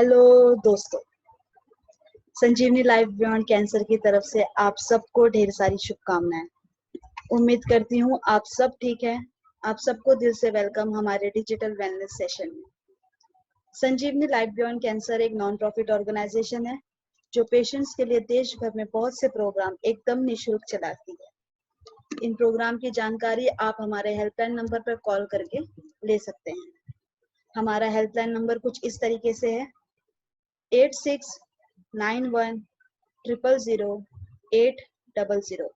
Hello दोस्तों, संजीवनी life beyond cancer की तरफ से आप सबको ढेर सारी शुभकामनाएं। उम्मीद करती हूँ आप सब ठीक है। आप सबको दिल से वेलकम हमारे डिजिटल वेलनेस सेशन में। संजीवनी लाइफ बियॉन्ड कैंसर एक नॉन प्रॉफिट ऑर्गेनाइजेशन है जो पेशेंट्स के लिए देश भर में बहुत से प्रोग्राम एकदम निःशुल्क चलाती है। इन प्रोग्राम की जानकारी आप हमारे हेल्पलाइन नंबर पर कॉल करके ले सकते हैं। हमारा हेल्पलाइन नंबर कुछ इस तरीके से है 8691000800।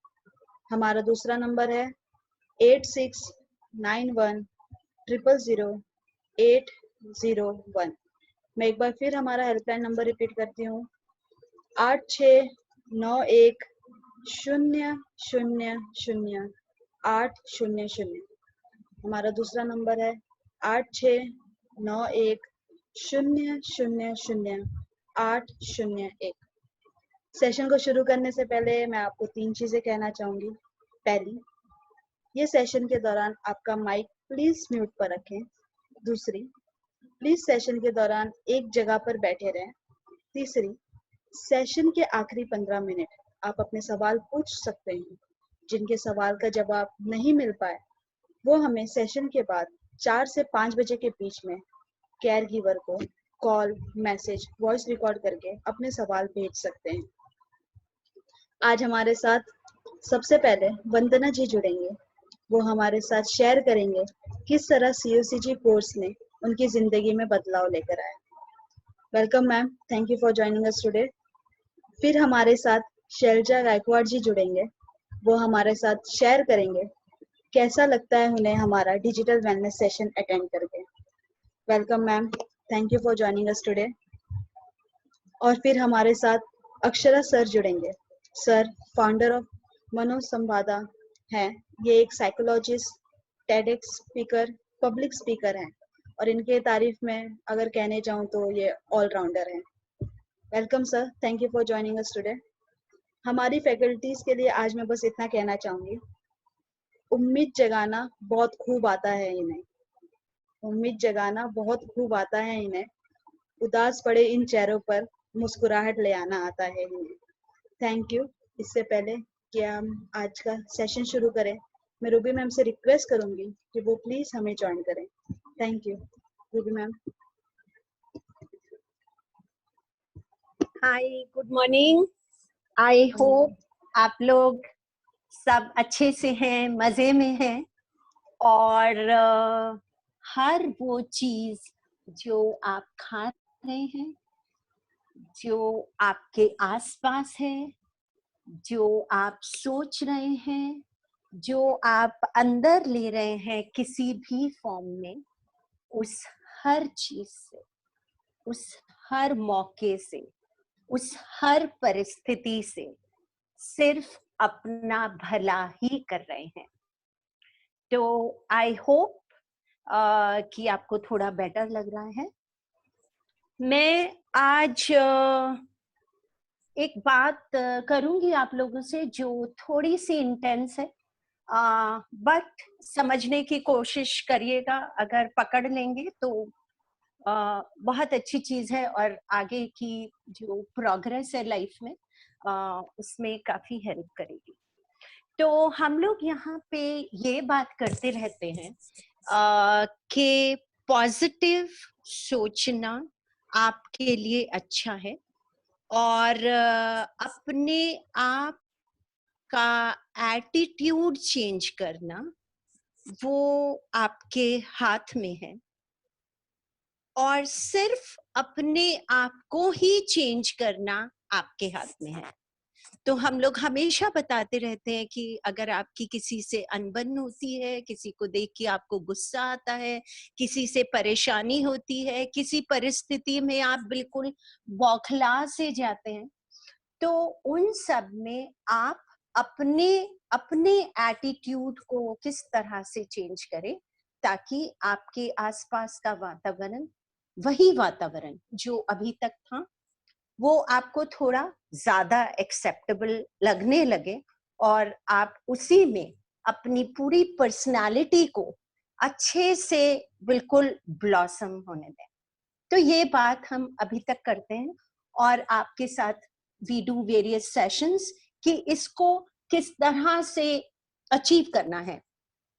हमारा दूसरा नंबर है 8691000801। मैं एक बार फिर हमारा हेल्पलाइन नंबर रिपीट करती हूँ 8691000800। हमारा दूसरा नंबर है 8691000801। सेशन को शुरू करने से पहले मैं आपको 3 चीजें कहना चाहूंगी। पहली, ये सेशन के दौरान आपका माइक प्लीज म्यूट पर रखें। दूसरी, प्लीज सेशन के दौरान एक जगह पर बैठे रहें। तीसरी, सेशन के आखिरी 15 मिनट आप अपने सवाल पूछ सकते हैं। जिनके सवाल का जवाब नहीं मिल पाए वो हमें सेशन के बाद 4 से 5 बजे के बीच में केयर गिवर को कॉल, मैसेज, वॉइस रिकॉर्ड करके अपने सवाल भेज सकते हैं। आज हमारे साथ सबसे पहले वंदना जी जुड़ेंगे। वो हमारे साथ शेयर करेंगे किस तरह COCG कोर्स ने उनकी जिंदगी में बदलाव लेकर आया। Welcome ma'am, thank you for joining us today. फिर हमारे साथ शैलजा गायकवाड़ जी जुड़ेंगे। वो हमारे साथ शेयर करेंगे कैसा लगता है उन्हें हमारा डिजिटल वेलनेस सेशन अटेंड करके। Welcome ma'am, thank you for joining us today. और फिर हमारे साथ अक्षरा सर जुड़ेंगे। सर फाउंडर ऑफ मनोसंवादा हैं। ये एक psychologist, TEDx speaker, public speaker हैं और इनके तारीफ में अगर कहने जाऊं तो ये ऑलराउंडर हैं। Welcome sir, thank you for joining us today. हमारी फैकल्टीज के लिए आज मैं बस इतना कहना चाहूंगी, उम्मीद जगाना बहुत खूब आता है इन्हें। उम्मीद जगाना बहुत खूब आता है इन्हें। उदास पड़े इन चेहरों पर मुस्कुराहट ले आना आता है इन्हें। Thank you. इससे पहले कि हम आज का सेशन शुरू करें, मैं रूबी मैम से रिक्वेस्ट करूंगी कि वो प्लीज हमें ज्वाइन करें। Thank you Ruby ma'am. Hi, good morning. I hope आप लोग सब अच्छे से हैं, मजे में हैं और हर वो चीज जो आप खा रहे हैं, जो आपके आसपास है, जो आप सोच रहे हैं, जो आप अंदर ले रहे हैं किसी भी फॉर्म में, उस हर चीज से, उस हर मौके से, उस हर परिस्थिति से सिर्फ अपना भला ही कर रहे हैं। तो आई होप कि आपको थोड़ा बेटर लग रहा है। मैं आज एक बात करूंगी आप लोगों से जो थोड़ी सी इंटेंस है, बट समझने की कोशिश करिएगा। अगर पकड़ लेंगे तो बहुत अच्छी चीज है और आगे की जो प्रोग्रेस है लाइफ में उसमें काफी हेल्प करेगी। तो हम लोग यहाँ पे ये बात करते रहते हैं कि पॉजिटिव सोचना आपके लिए अच्छा है और अपने आप का एटीट्यूड चेंज करना वो आपके हाथ में है और सिर्फ अपने आप को ही चेंज करना आपके हाथ में है। तो हम लोग हमेशा बताते रहते हैं कि अगर आपकी किसी से अनबन होती है, किसी को देख के आपको गुस्सा आता है, किसी से परेशानी होती है, किसी परिस्थिति में आप बिल्कुल बौखला से जाते हैं, तो उन सब में आप अपने एटीट्यूड को किस तरह से चेंज करें ताकि आपके आसपास का वातावरण, वही वातावरण जो अभी तक था, वो आपको थोड़ा ज्यादा एक्सेप्टेबल लगने लगे और आप उसी में अपनी पूरी पर्सनालिटी को अच्छे से बिल्कुल ब्लॉसम होने दें। तो ये बात हम अभी तक करते हैं और आपके साथ वी डू वेरियस सेशंस कि इसको किस तरह से अचीव करना है।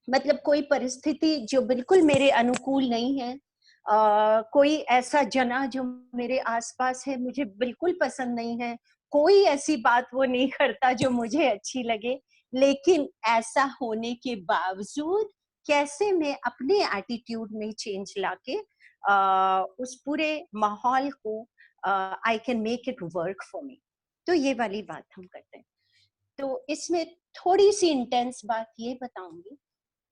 मतलब कोई परिस्थिति जो बिल्कुल मेरे अनुकूल नहीं है, कोई ऐसा जना जो मेरे आसपास है मुझे बिल्कुल पसंद नहीं है, कोई ऐसी बात वो नहीं करता जो मुझे अच्छी लगे, लेकिन ऐसा होने के बावजूद कैसे मैं अपने एटीट्यूड में चेंज लाके उस पूरे माहौल को I can make it work for me. तो ये वाली बात हम करते हैं। तो इसमें थोड़ी सी इंटेंस बात ये बताऊंगी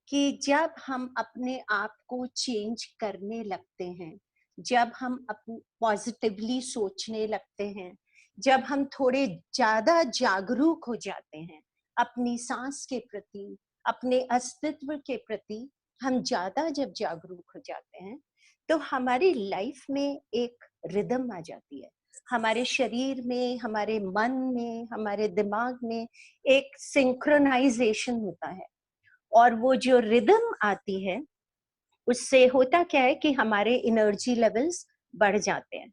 कि जब हम अपने आप को चेंज करने लगते हैं, जब हम पॉजिटिवली सोचने लगते हैं, जब हम थोड़े ज्यादा जागरूक हो जाते हैं अपनी सांस के प्रति, अपने अस्तित्व के प्रति, हम ज्यादा जब जागरूक हो जाते हैं तो हमारी लाइफ में एक रिदम आ जाती है। हमारे शरीर में, हमारे मन में, हमारे दिमाग में एक सिंक्रोनाइजेशन होता है और वो जो रिदम आती है उससे होता क्या है कि हमारे एनर्जी लेवल्स बढ़ जाते हैं।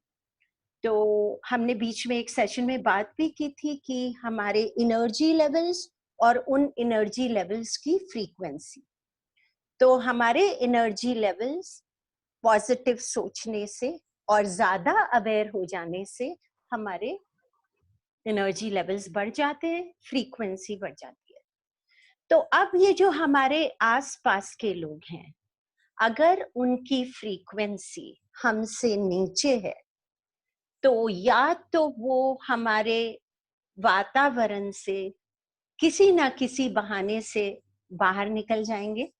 तो हमने बीच में एक सेशन में बात भी की थी कि हमारे एनर्जी लेवल्स और उन एनर्जी लेवल्स की फ्रीक्वेंसी। तो हमारे एनर्जी लेवल्स पॉजिटिव सोचने से और ज्यादा अवेयर हो जाने से हमारे एनर्जी लेवल्स बढ़ जाते हैं, फ्रीक्वेंसी बढ़ जाती है। तो अब ये जो हमारे आसपास के लोग हैं, अगर उनकी फ्रीक्वेंसी हमसे नीचे है तो या तो वो हमारे वातावरण से किसी ना किसी बहाने से बाहर निकल जाएंगे,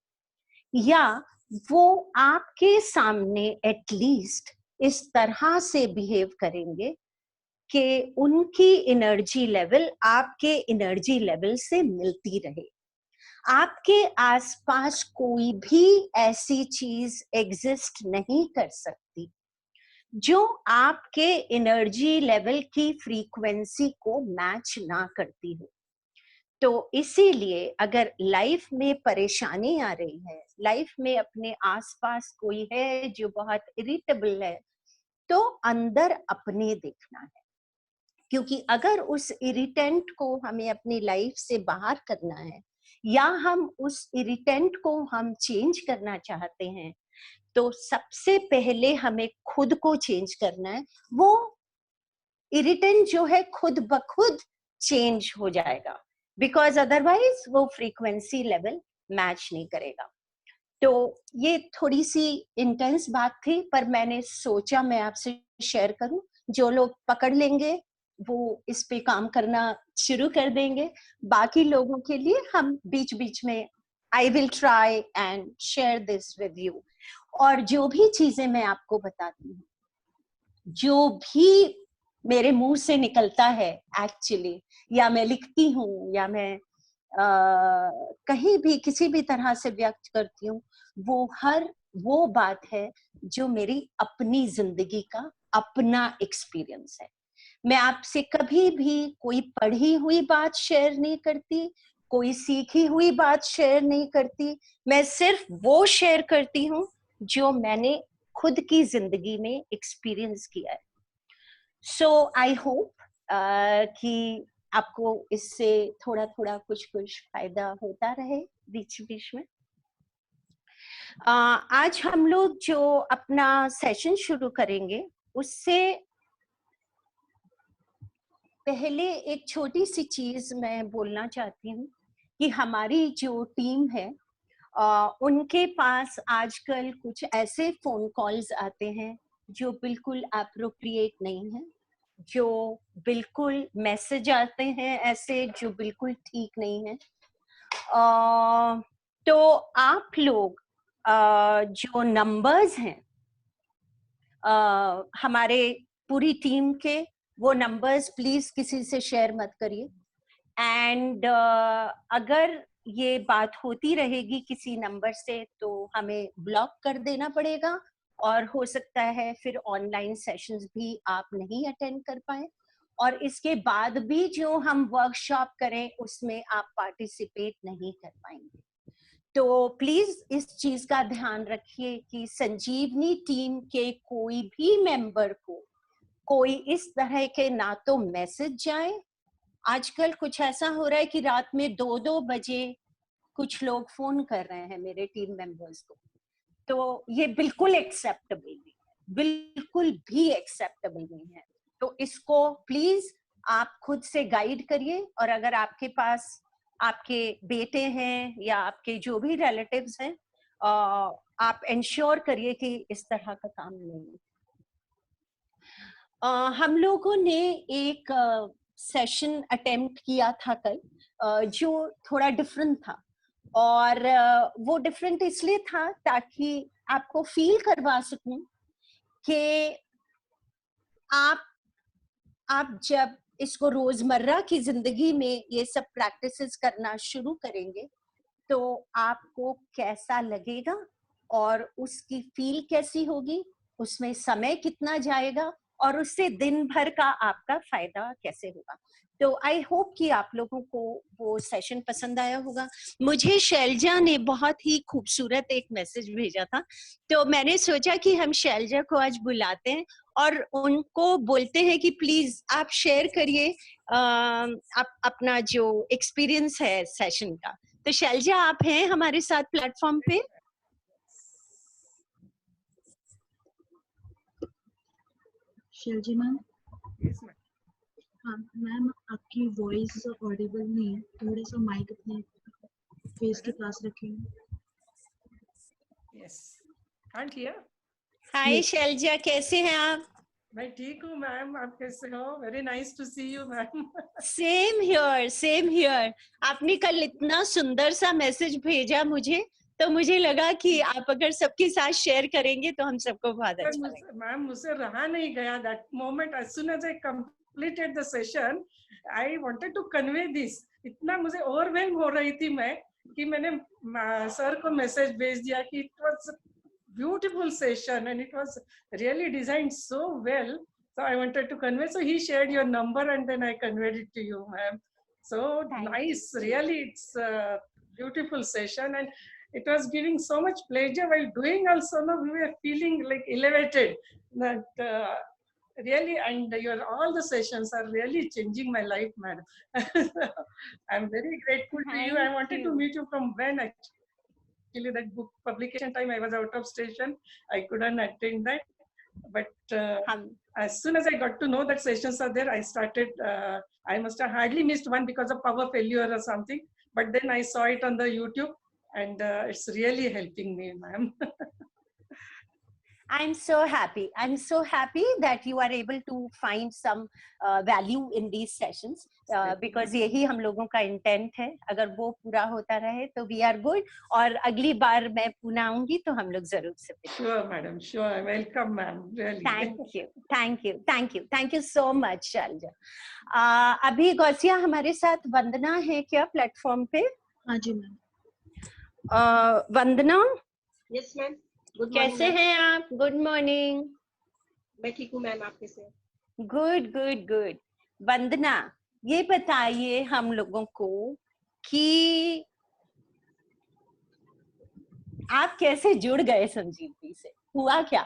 या वो आपके सामने एटलीस्ट इस तरह से बिहेव करेंगे कि उनकी एनर्जी लेवल आपके एनर्जी लेवल से मिलती रहे। आपके आसपास कोई भी ऐसी चीज एग्जिस्ट नहीं कर सकती जो आपके एनर्जी लेवल की फ्रीक्वेंसी को मैच ना करती हो। तो इसीलिए अगर लाइफ में परेशानी आ रही है, लाइफ में अपने आसपास कोई है जो बहुत इरिटेबल है, तो अंदर अपने देखना है। क्योंकि अगर उस इरिटेंट को हमें अपनी लाइफ से बाहर करना है या हम उस इरिटेंट को हम चेंज करना चाहते हैं, तो सबसे पहले हमें खुद को चेंज करना है। वो इरिटेंट जो है खुद ब खुद चेंज हो जाएगा, बिकॉज अदरवाइज वो फ्रीक्वेंसी लेवल मैच नहीं करेगा। तो ये थोड़ी सी इंटेंस बात थी, पर मैंने सोचा मैं आपसे शेयर करूं। जो लोग पकड़ लेंगे वो इस पे काम करना शुरू कर देंगे। बाकी लोगों के लिए हम बीच बीच में I will try and share this with you. और जो भी चीजें मैं आपको बताती हूँ, जो भी मेरे मुंह से निकलता है एक्चुअली, या मैं लिखती हूँ या मैं कहीं भी किसी भी तरह से व्यक्त करती हूँ, वो बात है जो मेरी अपनी जिंदगी का अपना एक्सपीरियंस है। मैं आपसे कभी भी कोई पढ़ी हुई बात शेयर नहीं करती, कोई सीखी हुई बात शेयर नहीं करती। मैं सिर्फ वो शेयर करती हूँ जो मैंने खुद की जिंदगी में एक्सपीरियंस किया है। सो आई होप कि आपको इससे थोड़ा थोड़ा कुछ कुछ फायदा होता रहे बीच बीच में। आज हम लोग जो अपना सेशन शुरू करेंगे उससे पहले एक छोटी सी चीज मैं बोलना चाहती हूँ कि हमारी जो टीम है उनके पास आजकल कुछ ऐसे फोन कॉल्स आते हैं जो बिल्कुल एप्रोप्रिएट नहीं है, जो बिल्कुल मैसेज आते हैं ऐसे जो बिल्कुल ठीक नहीं है। तो आप लोग जो नंबर्स हैं हमारे पूरी टीम के, वो नंबर्स प्लीज किसी से शेयर मत करिए। एंड अगर ये बात होती रहेगी किसी नंबर से तो हमें ब्लॉक कर देना पड़ेगा, और हो सकता है फिर ऑनलाइन सेशंस भी आप नहीं अटेंड कर पाए, और इसके बाद भी जो हम वर्कशॉप करें उसमें आप पार्टिसिपेट नहीं कर पाएंगे। तो प्लीज इस चीज का ध्यान रखिए कि संजीवनी टीम के कोई भी मेंबर को कोई इस तरह के ना तो मैसेज जाए, आजकल कुछ ऐसा हो रहा है कि रात में 2-2 बजे कुछ लोग फोन कर रहे हैं मेरे टीम मेंबर्स को, तो ये बिल्कुल एक्सेप्टेबल नहीं है, बिल्कुल भी एक्सेप्टेबल नहीं है। तो इसको प्लीज आप खुद से गाइड करिए, और अगर आपके पास आपके बेटे हैं या आपके जो भी रिलेटिव्स हैं, आप इंश्योर करिए कि इस तरह का काम नहीं। हम लोगों ने एक सेशन अटेम्प्ट किया था कल, जो थोड़ा डिफरेंट था, और वो डिफरेंट इसलिए था ताकि आपको फील करवा सकूं कि आप जब इसको रोजमर्रा की जिंदगी में ये सब प्रैक्टिसेस करना शुरू करेंगे तो आपको कैसा लगेगा और उसकी फील कैसी होगी, उसमें समय कितना जाएगा और उससे दिन भर का आपका फायदा कैसे होगा। तो आई होप कि आप लोगों को वो सेशन पसंद आया होगा। मुझे शैलजा ने बहुत ही खूबसूरत एक मैसेज भेजा था, तो मैंने सोचा कि हम शैलजा को आज बुलाते हैं और उनको बोलते हैं कि प्लीज आप शेयर करिए आप अपना जो एक्सपीरियंस है सेशन का। तो शैलजा, आप हैं हमारे साथ प्लेटफॉर्म पे? शैलजी मैम। हाँ मैम, आपकी वॉइस ऑडिबल नहीं है, थोड़ा सा माइक अपने फेस के पास रखें। Yes, can't hear. हाय शैलजा, कैसे हैं आप? मैं ठीक हूँ मैम, आप कैसे हो? Very nice to see you ma'am. Same here, same here. आपने कल इतना सुंदर सा मैसेज भेजा मुझे, तो मुझे लगा कि आप अगर सबके साथ शेयर करेंगे तो हम सबको बहुत अच्छा लगेगा। मैम मुझसे रहा नहीं गया that moment, as soon as I completed the session I wanted to convey this। इतना मुझे ओवरवेल्म हो रही थी मैं कि मैंने सर को मैसेज भेज दिया कि it was beautiful session and it was really designed so well, so I wanted to convey, so he shared your number and then I conveyed it to you ma'am. So nice, really it's a beautiful session and it was giving so much pleasure while doing also. No, we were feeling like elevated that really, and your all the sessions are really changing my life madam. I'm very grateful to you. I wanted to meet you from when actually that book publication time I was out of station, I couldn't attend that, but as soon as I got to know that sessions are there, I started I must have hardly missed one because of power failure or something, but then I saw it on the YouTube and it's really helping me ma'am. I'm so happy. I'm so happy that you are able to find some value in these sessions because यही हम लोगों का intent है। अगर वो पूरा होता रहे तो we are good, और अगली बार मैं पुणे आऊंगी तो हम लोग जरूर से। Sure madam, sure, welcome ma'am, really। Thank you, thank you, thank you, thank you so much Selja. अभी गौसिया हमारे साथ वंदना है क्या प्लेटफॉर्म पे? हाँ जी मैम। वंदना, यस मैम, कैसे हैं आप? Good morning. मैं ठीक हूँ मैम, आप कैसे? Good good good. वंदना, ये बताइए हम लोगों को कि आप कैसे जुड़ गए संजीवनी से, हुआ क्या?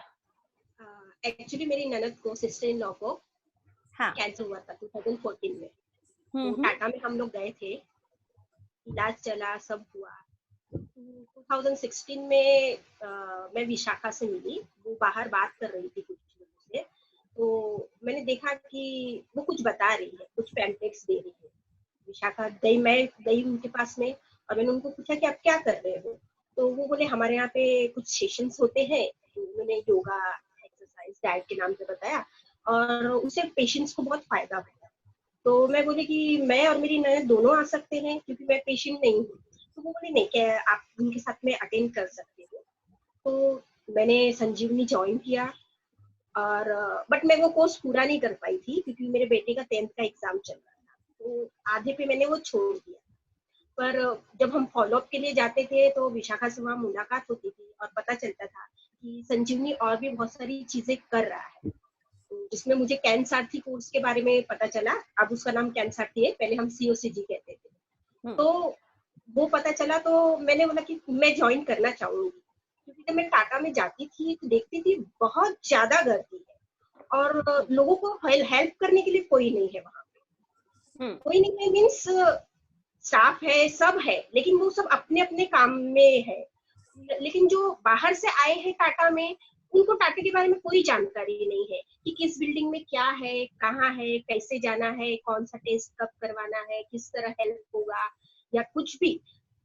एक्चुअली मेरी ननद को, सिस्टर इन लॉ को कैंसर हुआ था 2014 में। तो टाटा में हम लोग गए थे, इलाज चला, सब हुआ। 2016 में मैं विशाखा से मिली, वो बाहर बात कर रही थी कुछ लोगों से, तो मैंने देखा कि वो कुछ बता रही है, कुछ पैम्पलेट्स दे रही है। विशाखा गई, मैं गई उनके पास में और मैंने उनको पूछा कि आप क्या कर रहे हो, तो वो बोले हमारे यहाँ पे कुछ सेशंस होते हैं। उन्होंने योगा, एक्सरसाइज, डाइट के नाम पे बताया और उससे पेशेंट्स को बहुत फायदा होता है। तो मैं बोली कि मैं और मेरी ननद दोनों आ सकते हैं क्योंकि मैं पेशेंट नहीं हूँ। तो वो बोले नहीं, क्या आप उनके साथ में अटेंड कर सकते हो। तो मैंने संजीवनी ज्वाइन किया और बट मैं वो कोर्स पूरा नहीं कर पाई थी क्योंकि मेरे बेटे का 10th का एग्जाम चल रहा था, तो आधे पे मैंने वो छोड़ दिया। पर जब हम फॉलोअप के लिए जाते थे तो विशाखा से वहाँ मुलाकात होती थी और पता चलता था कि संजीवनी और भी बहुत सारी चीजें कर रहा है। तो जिसमें मुझे कैन सारथी कोर्स के बारे में पता चला, अब उसका नाम कैन सारथी है, पहले हम COCG कहते थे। तो वो पता चला तो मैंने बोला कि मैं ज्वाइन करना चाहूंगी, क्योंकि जब मैं टाटा में जाती थी तो देखती थी बहुत ज्यादा गर्दी है और लोगों को हेल्प करने के लिए कोई नहीं है वहां पे। कोई नहीं है मीन्स स्टाफ है, सब है, लेकिन वो सब अपने अपने काम में है। लेकिन जो बाहर से आए हैं टाटा में, उनको टाटा के बारे में कोई जानकारी नहीं है कि किस बिल्डिंग में क्या है, कहाँ है, कैसे जाना है, कौन सा टेस्ट कब करवाना है, किस तरह हेल्प होगा, या कुछ भी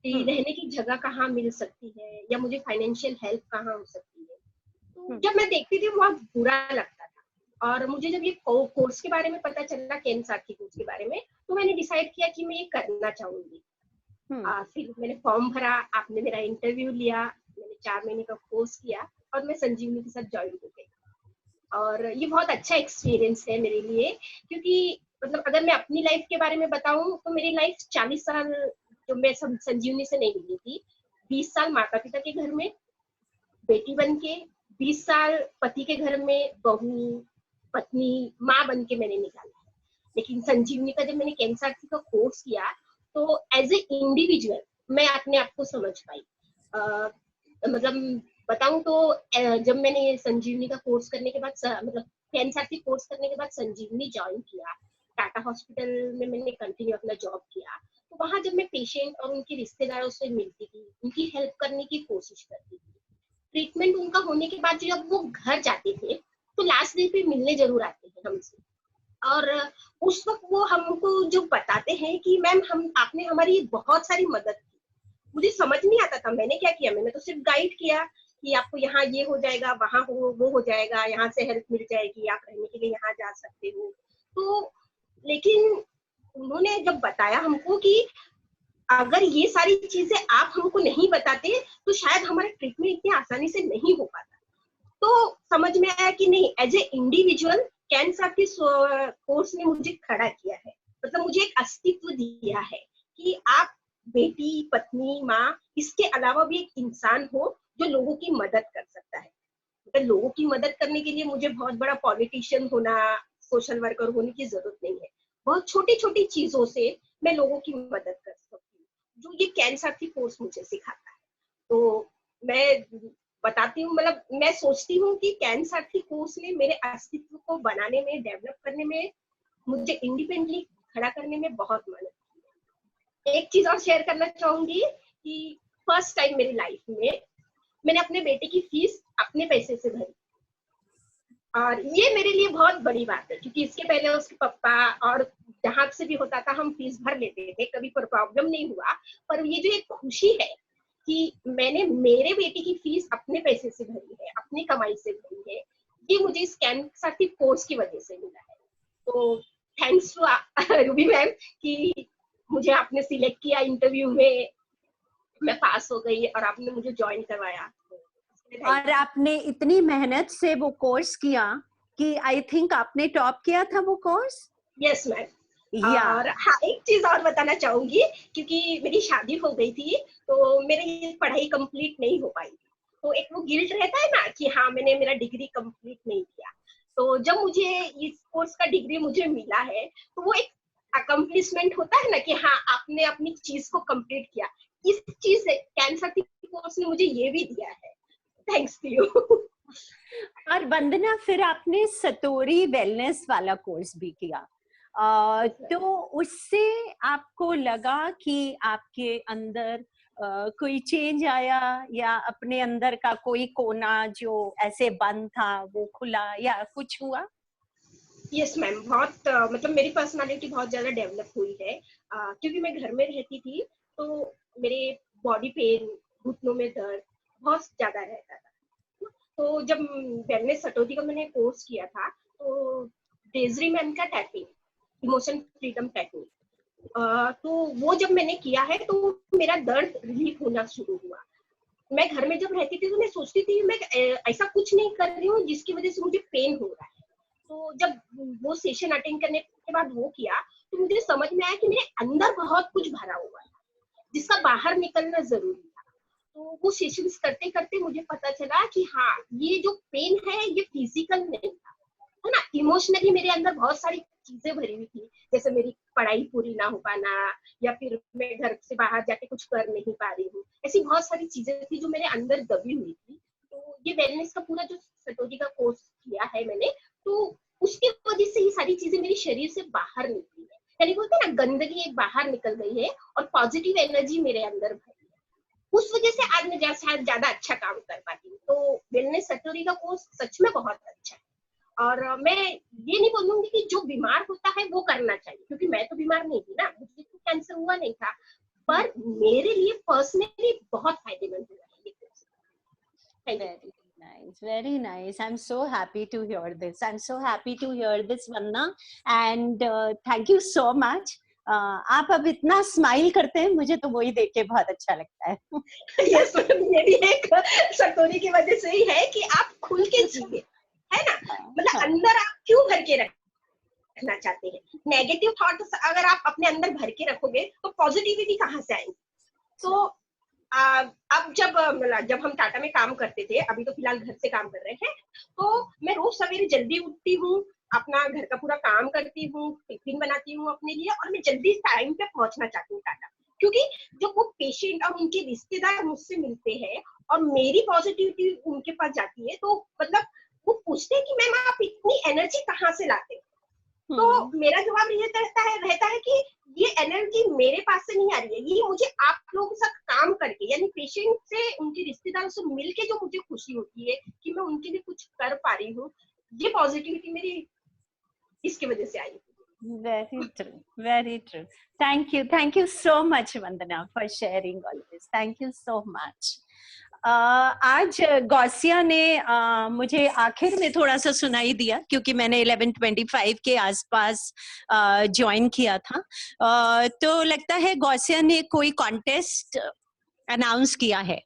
कि रहने की जगह कहाँ मिल सकती है, या मुझे फाइनेंशियल हेल्प कहाँ हो सकती है। तो जब मैं देखती थी बहुत बुरा लगता था। और मुझे जब ये कोर्स के बारे में पता चला, केन साथी कोर्स के बारे में, तो मैंने डिसाइड किया कि मैं ये करना चाहूंगी। फिर मैंने फॉर्म भरा, आपने मेरा इंटरव्यू लिया, मैंने 4 महीने का कोर्स किया और मैं संजीवनी के साथ ज्वाइन हो गई। और ये बहुत अच्छा एक्सपीरियंस है मेरे लिए, क्योंकि मतलब अगर मैं अपनी लाइफ के बारे में बताऊं तो मेरी लाइफ 40 साल जो मैं संजीवनी से नहीं मिली थी, 20 साल माता पिता के घर में बेटी बन के, 20 साल पति के घर में बहू, पत्नी, माँ बन के मैंने निकाला है। लेकिन संजीवनी का जब मैंने केन साथी का कोर्स किया तो एज ए इंडिविजुअल मैं अपने आप को समझ पाई। मतलब बताऊं तो जब मैंने संजीवनी का कोर्स करने के बाद, मतलब केन साथी कोर्स करने के बाद संजीवनी ज्वाइन किया, टाटा हॉस्पिटल में मैंने कंटिन्यू अपना जॉब किया, तो वहां जब मैं पेशेंट और उनके रिश्तेदारों से मिलती थी, उनकी हेल्प करने की कोशिश करती थी। ट्रीटमेंट उनका होने के बाद जब वो घर जाते थे तो लास्ट डे पे मिलने जरूर आते हैं हमसे, और उस वक्त वो हमको जो बताते हैं कि मैम हम आपने हमारी बहुत सारी मदद की। मुझे समझ नहीं आता था, मैंने क्या किया, मैंने तो सिर्फ गाइड किया कि आपको यहाँ ये हो जाएगा, वहां वो हो जाएगा, यहाँ से हेल्प मिल जाएगी, आप रहने के लिए यहाँ जा सकते हो। तो लेकिन उन्होंने जब बताया हमको कि अगर ये सारी चीजें आप हमको नहीं बताते तो शायद हमारा ट्रीटमेंट इतनी आसानी से नहीं हो पाता, तो समझ में आया कि नहीं, एज ए इंडिविजुअल केन साथी कोर्स ने मुझे खड़ा किया है, मतलब मुझे एक अस्तित्व दिया है कि आप बेटी, पत्नी, माँ, इसके अलावा भी एक इंसान हो जो लोगों की मदद कर सकता है। मतलब लोगों की मदद करने के लिए मुझे बहुत बड़ा पॉलिटिशियन होना, सोशल वर्कर होने की जरूरत नहीं है। बहुत छोटी छोटी चीजों से मैं लोगों की मदद कर सकती हूँ, जो ये केन साथी कोर्स मुझे सिखाता है। तो मैं बताती हूँ, मतलब मैं सोचती हूँ कि केन साथी कोर्स ने मेरे अस्तित्व को बनाने में, डेवलप करने में, मुझे इंडिपेंडेंटली खड़ा करने में बहुत मदद की है। एक चीज और शेयर करना चाहूंगी कि फर्स्ट टाइम मेरी लाइफ में मैंने अपने बेटे की फीस अपने पैसे से भरी, और ये मेरे लिए बहुत बड़ी बात है, क्योंकि इसके पहले उसके पापा और जहां से भी होता था हम फीस भर लेते थे, कभी कोई प्रॉब्लम नहीं हुआ। पर ये जो एक खुशी है कि मैंने मेरे बेटे की फीस अपने पैसे से भरी है, अपनी कमाई से भरी है, ये मुझे इस केन साथी कोर्स की वजह से मिला है। तो थैंक्स टू रूबी मैम कि मुझे आपने सिलेक्ट किया इंटरव्यू में, मैं पास हो गई और आपने मुझे ज्वाइन करवाया। और आपने इतनी मेहनत से वो कोर्स किया कि आई थिंक आपने टॉप किया था वो कोर्स। Yes ma'am. या और हाँ, एक चीज और बताना चाहूंगी, क्योंकि मेरी शादी हो गई थी तो मेरी पढ़ाई कंप्लीट नहीं हो पाई, तो एक वो गिल्ट रहता है ना कि हाँ मैंने मेरा डिग्री कंप्लीट नहीं किया। तो जब मुझे इस कोर्स का डिग्री मुझे मिला है तो वो एक अकम्प्लिशमेंट होता है ना कि हाँ आपने अपनी चीज को कंप्लीट किया। इस चीज से केन साथी कोर्स ने मुझे ये भी दिया है। Thanks to you. और वंदना, फिर आपने सतोरी वेलनेस वाला कोर्स भी किया, तो उससे आपको लगा कि आपके अंदर कोई चेंज आया, या अपने अंदर का कोई कोना जो ऐसे बंद था वो खुला, या कुछ हुआ? यस मैम, बहुत मतलब मेरी पर्सनालिटी बहुत ज्यादा डेवलप हुई है, क्योंकि मैं घर में रहती थी तो मेरे बॉडी पेन, घुटनों में दर्द बहुत ज्यादा रहता था। तो जब वेलनेस सटोरी का मैंने कोर्स किया था तो डेजरी मैम का टैपिंग, इमोशन फ्रीडम टेक्निक, तो वो जब मैंने किया है तो मेरा दर्द रिलीफ होना शुरू हुआ। मैं घर में जब रहती थी तो मैं सोचती थी मैं ऐसा कुछ नहीं कर रही हूँ जिसकी वजह से मुझे पेन हो रहा है। तो जब वो सेशन अटेंड करने के बाद वो किया तो मुझे समझ में आया कि मेरे अंदर बहुत कुछ भरा हुआ है जिसका बाहर निकलना जरूरी था। तो वो सेशंस करते करते मुझे पता चला कि हाँ ये जो पेन है ये फिजिकल नहीं था, है ना, इमोशनली मेरे अंदर बहुत सारी चीजें भरी हुई थी, जैसे मेरी पढ़ाई पूरी ना हो पाना, या फिर मैं घर से बाहर जाके कुछ कर नहीं पा रही हूँ। ऐसी बहुत सारी चीजें थी जो मेरे अंदर दबी हुई थी। तो ये वेलनेस का पूरा जो सटोरी का कोर्स किया है मैंने, तो उसकी वजह से ये सारी चीजें मेरे शरीर से बाहर निकली है। यानी बोलते हैं ना, गंदगी एक बाहर निकल गई है और पॉजिटिव एनर्जी मेरे अंदर भरी है। उस वजह से आज मैं शायद ज्यादा अच्छा काम कर पाती हूँ। तो वेलनेस सटोरी का कोर्स सच में बहुत अच्छा है। और मैं ये नहीं बोलूंगी कि जो बीमार होता है वो करना चाहिए, क्योंकि मैं तो बीमार नहीं थी ना, मुझे तो कैंसर हुआ नहीं था। पर मेरे लिए पर्सनली बहुत फायदेमंद हुआ है ये course. Thank you. Very nice. I'm so happy to hear this. I'm so happy to hear this, Vanna. And thank you so much. आप अब इतना स्माइल करते हैं, मुझे तो वही देख के बहुत अच्छा लगता है। यस, ये भी एक सटोरी की वजह से ही है कि आप खुल के जिए, है ना। मतलब अंदर आप क्यों भर के रखना चाहते हैं? नेगेटिव थॉट्स अगर आप अपने अंदर भर के रखोगे तो पॉजिटिविटी कहाँ से आएगी? तो अब जब हम टाटा में काम करते थे, अभी तो फिलहाल घर से काम कर रहे हैं, तो मैं रोज सवेरे जल्दी उठती हूँ, अपना घर का पूरा काम करती हूँ, टिफिन बनाती हूँ अपने लिए, और मैं जल्दी टाइम पे पहुंचना चाहती हूँ टाटा। क्योंकि जब वो पेशेंट और उनके रिश्तेदार मुझसे मिलते हैं और मेरी पॉजिटिविटी उनके पास जाती है, तो मतलब वो पूछते हैं कि मैम आप इतनी एनर्जी कहाँ से लाते हैं? तो मेरा जवाब ये रहता है कि ये एनर्जी मेरे पास से नहीं आ रही है, ये मुझे आप लोगों के साथ काम करके, यानी पेशेंट से, उनके रिश्तेदारों से मिलके जो मुझे खुशी होती है कि मैं उनके लिए कुछ कर पा रही हूँ, ये पॉजिटिविटी मेरी इसकी वजह से आई। Very true, very true. Thank you so much, Vandana, for sharing all this. Thank you so much. आज गौसिया ने मुझे आखिर में थोड़ा सा सुनाई दिया, क्योंकि मैंने 11:25 के आसपास ज्वाइन किया था। तो लगता है गौसिया ने कोई कॉन्टेस्ट अनाउंस किया है।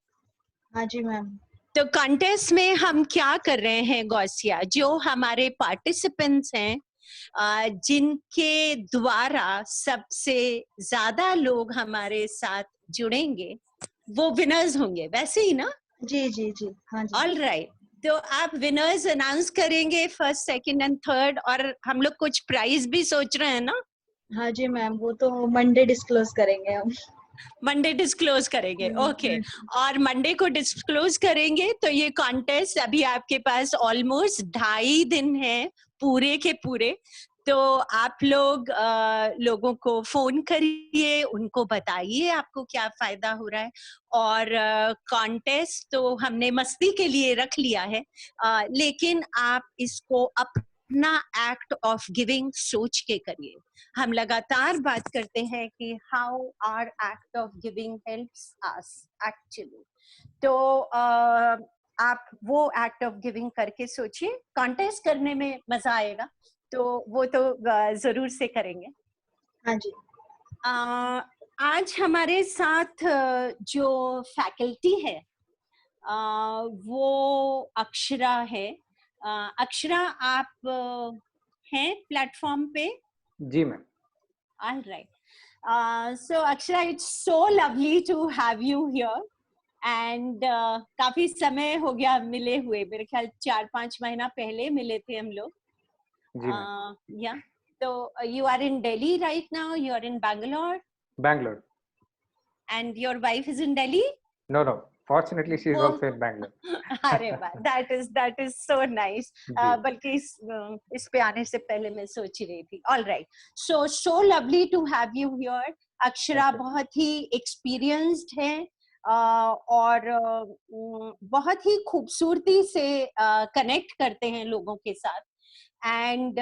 हाँ जी मैम। तो कॉन्टेस्ट में हम क्या कर रहे हैं गौसिया, जो हमारे पार्टिसिपेंट्स हैं, जिनके द्वारा सबसे ज्यादा लोग हमारे साथ जुड़ेंगे, वो विनर्स होंगे, वैसे ही ना? जी जी जी, हाँ जी। ऑल राइट, तो आप विनर्स अनाउंस करेंगे, फर्स्ट, सेकंड एंड थर्ड, और हम लोग कुछ प्राइज भी सोच रहे हैं ना? हाँ जी मैम, वो तो मंडे डिस्क्लोज करेंगे हम। मंडे डिस्क्लोज करेंगे, ओके। और मंडे को डिस्क्लोज करेंगे। तो ये कॉन्टेस्ट अभी आपके पास ऑलमोस्ट 2.5 दिन है पूरे के पूरे। तो आप लोगों को फोन करिए, उनको बताइए आपको क्या फायदा हो रहा है। और कॉन्टेस्ट तो हमने मस्ती के लिए रख लिया है, लेकिन आप इसको अपना एक्ट ऑफ गिविंग सोच के करिए। हम लगातार बात करते हैं कि how our act of giving helps us actually. तो आप वो एक्ट ऑफ गिविंग करके सोचिए। कॉन्टेस्ट करने में मजा आएगा, तो वो तो जरूर से करेंगे। हाँ जी। आज हमारे साथ जो फैकल्टी है वो अक्षरा है। अक्षरा, आप हैं प्लेटफॉर्म पे? जी ma'am. All right. So Akshara, it's so lovely to have you here. And काफी समय हो गया मिले हुए, मेरे ख्याल 4-5 महीना पहले मिले थे हम लोग। जी ma'am. Yeah. So you are in Delhi right now. You are in Bangalore. Bangalore. And your wife is in Delhi? No. Fortunately, she is also in Bangalore. अरे वाह, that is so nice. बल्कि इस पे आने से पहले मैं सोच ही रही थी. All right. So lovely to have you here. Akshara बहुत ही experienced है और बहुत ही खूबसूरती से कनेक्ट करते हैं लोगों के साथ. एंड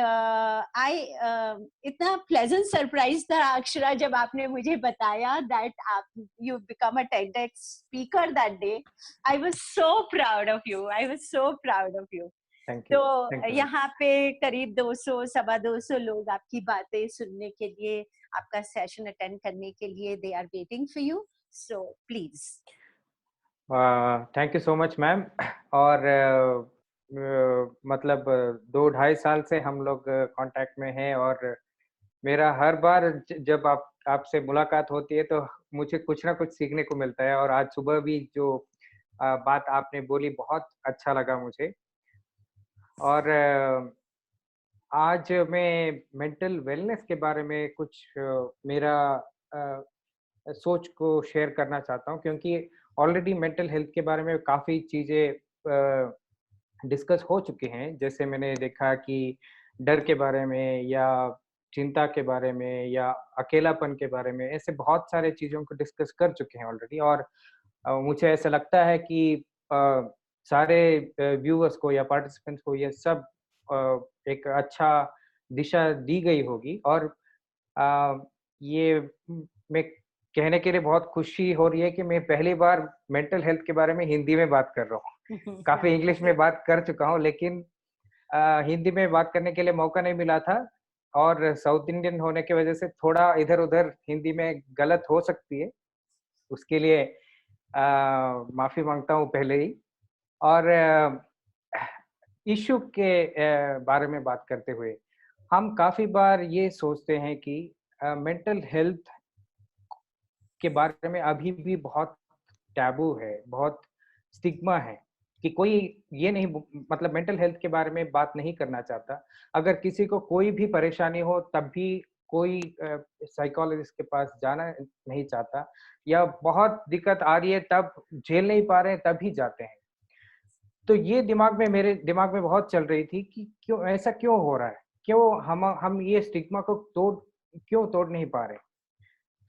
इतना प्लेजेंट सरप्राइज था अक्षरा जब आपने मुझे बताया दैट आप you become a TEDx speaker that day. I was so proud of you. तो यहाँ पे करीब 200-225 लोग आपकी बातें सुनने के लिए, आपका सेशन अटेंड करने के लिए they are waiting for you. So please. Thank you so much ma'am. और मतलब 2-2.5 साल से हम लोग कांटेक्ट में हैं, और मेरा हर बार जब आपसे मुलाकात होती है तो मुझे कुछ ना कुछ सीखने को मिलता है. और आज सुबह भी जो बात आपने बोली बहुत अच्छा लगा मुझे. और आज मैं मेंटल वेलनेस के बारे में कुछ मेरा सोच को शेयर करना चाहता हूँ, क्योंकि ऑलरेडी मेंटल हेल्थ के बारे में काफ़ी चीज़ें डिस्कस हो चुके हैं। जैसे मैंने देखा कि डर के बारे में या चिंता के बारे में या अकेलापन के बारे में, ऐसे बहुत सारे चीज़ों को डिस्कस कर चुके हैं ऑलरेडी। और मुझे ऐसा लगता है कि सारे व्यूअर्स को या पार्टिसिपेंट्स को ये सब एक अच्छा दिशा दी गई होगी। और ये मैं कहने के लिए बहुत खुशी हो रही है कि मैं पहली बार मेंटल हेल्थ के बारे में हिंदी में बात कर रहा हूँ। काफ़ी इंग्लिश में बात कर चुका हूँ, लेकिन हिंदी में बात करने के लिए मौका नहीं मिला था। और साउथ इंडियन होने की वजह से थोड़ा इधर-उधर हिंदी में गलत हो सकती है। उसके लिए माफ़ी माँगता हूँ पहले ही। और इश्यू के बारे में बात करते हुए, हम काफ़ी बार ये सोचते हैं कि मेंटल हेल्थ के बारे में अभी भी बहुत टैबू है, बहुत स्टिग्मा है कि कोई ये नहीं मतलब मेंटल हेल्थ के बारे में बात नहीं करना चाहता। अगर किसी को कोई भी परेशानी हो तब भी कोई साइकोलॉजिस्ट के पास जाना नहीं चाहता, या बहुत दिक्कत आ रही है तब झेल नहीं पा रहे हैं तब ही जाते हैं। तो ये मेरे दिमाग में बहुत चल रही थी कि क्यों ऐसा क्यों हो रहा है? क्यों हम ये स्टिग्मा को तोड़ नहीं पा रहे?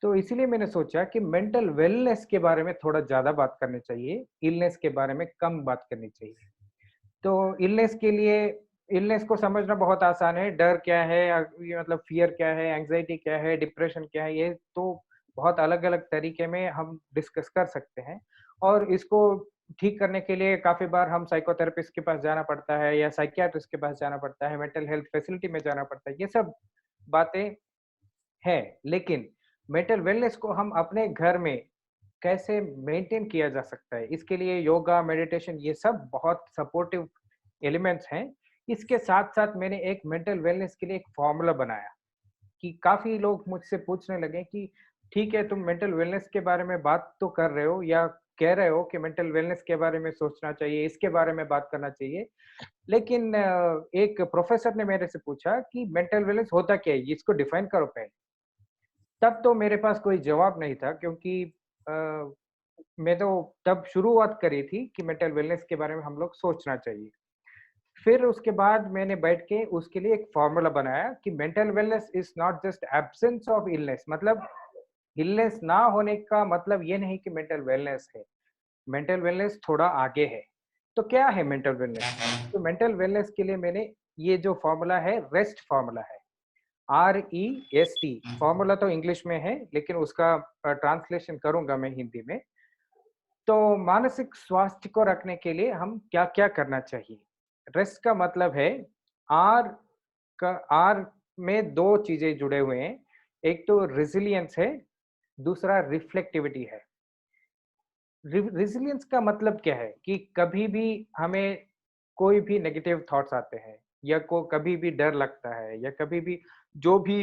तो इसीलिए मैंने सोचा कि मेंटल वेलनेस के बारे में थोड़ा ज़्यादा बात करनी चाहिए, इलनेस के बारे में कम बात करनी चाहिए। तो इलनेस को समझना बहुत आसान है, डर क्या है, ये मतलब फ़ियर क्या है, एंग्ज़ायटी क्या है, डिप्रेशन क्या है, ये तो बहुत अलग-अलग तरीके में हम डिस्कस कर सकते हैं। और इसको ठीक करने के लिए काफ़ी बार हम साइकोथेरेपिस्ट के पास जाना पड़ता है या साइकियाट्रिस्ट के पास जाना पड़ता है, मेंटल हेल्थ फैसिलिटी में जाना पड़ता है, ये सब बातें हैं। लेकिन मेंटल वेलनेस को हम अपने घर में कैसे मेंटेन किया जा सकता है, इसके लिए योगा, मेडिटेशन ये सब बहुत सपोर्टिव एलिमेंट्स हैं। इसके साथ-साथ मैंने एक मेंटल वेलनेस के लिए एक फ़ॉर्मूला बनाया कि काफ़ी लोग मुझसे पूछने लगे कि ठीक है, तुम मेंटल वेलनेस के बारे में बात तो कर रहे हो या कह रहे हो कि मेंटल वेलनेस के बारे में सोचना चाहिए, इसके बारे में बात करना चाहिए। लेकिन एक प्रोफ़ेसर ने मेरे से पूछा कि मेंटल वेलनेस होता क्या है? इसको डिफाइन करो पहले। तब तो मेरे पास कोई जवाब नहीं था, क्योंकि अ, मैं तो तब शुरुआत करी थी कि मेंटल वेलनेस के बारे में हम लोग सोचना चाहिए। फिर उसके बाद मैंने बैठ के उसके लिए एक फ़ॉर्मूला बनाया कि mental wellness is not just absence of illness, मतलब इलनेस ना होने का मतलब ये नहीं कि मेंटल वेलनेस है। मेंटल वेलनेस थोड़ा आगे है। तो क्या है मेंटल वेलनेस? तो मेंटल वेलनेस के लिए मैंने ये जो फ़ॉर्मूला है, रेस्ट फ़ॉर्मूला है। REST फ़ॉर्मूला तो इंग्लिश में है, लेकिन उसका ट्रांसलेशन करूँगा मैं हिंदी में। तो मानसिक स्वास्थ्य को रखने के लिए हम क्या-क्या करना चाहिए? रेस्ट का मतलब है आर का आर में 2 चीज़ें जुड़े हुए हैं। एक तो रेज़िलियंस है, दूसरा रिफ्लेक्टिविटी है। रेज़िलियंस का मतलब क्या है कि कभी भी हमें कोई भी नेगेटिव थॉट्स आते हैं या को कभी भी डर लगता है या कभी भी जो भी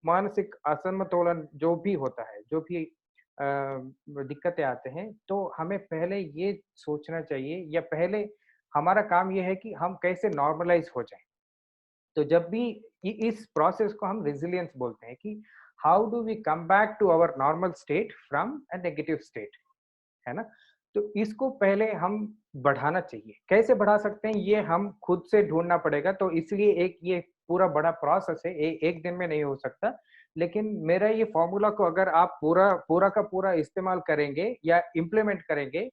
मानसिक असमतोलन जो भी होता है, जो भी दिक्कतें आते हैं, तो हमें पहले ये सोचना चाहिए या पहले हमारा काम ये है कि हम कैसे नॉर्मलाइज़ हो जाएँ। तो जब भी इस प्रोसेस को हम रेज़िलियंस बोलते हैं कि how do we come back to our normal state from a negative state. है ना? तो इसको पहले हम बढ़ाना चाहिए। कैसे बढ़ा सकते हैं, ये हम खुद से ढूँढना पड़ेगा, तो इसलिए एक ये पूरा बड़ा प्रोसेस है, एक दिन में नहीं हो सकता। लेकिन मेरा ये फ़ॉर्मूला को अगर आप पूरा का पूरा इस्तेमाल करेंगे या इम्प्लीमेंट करेंगे,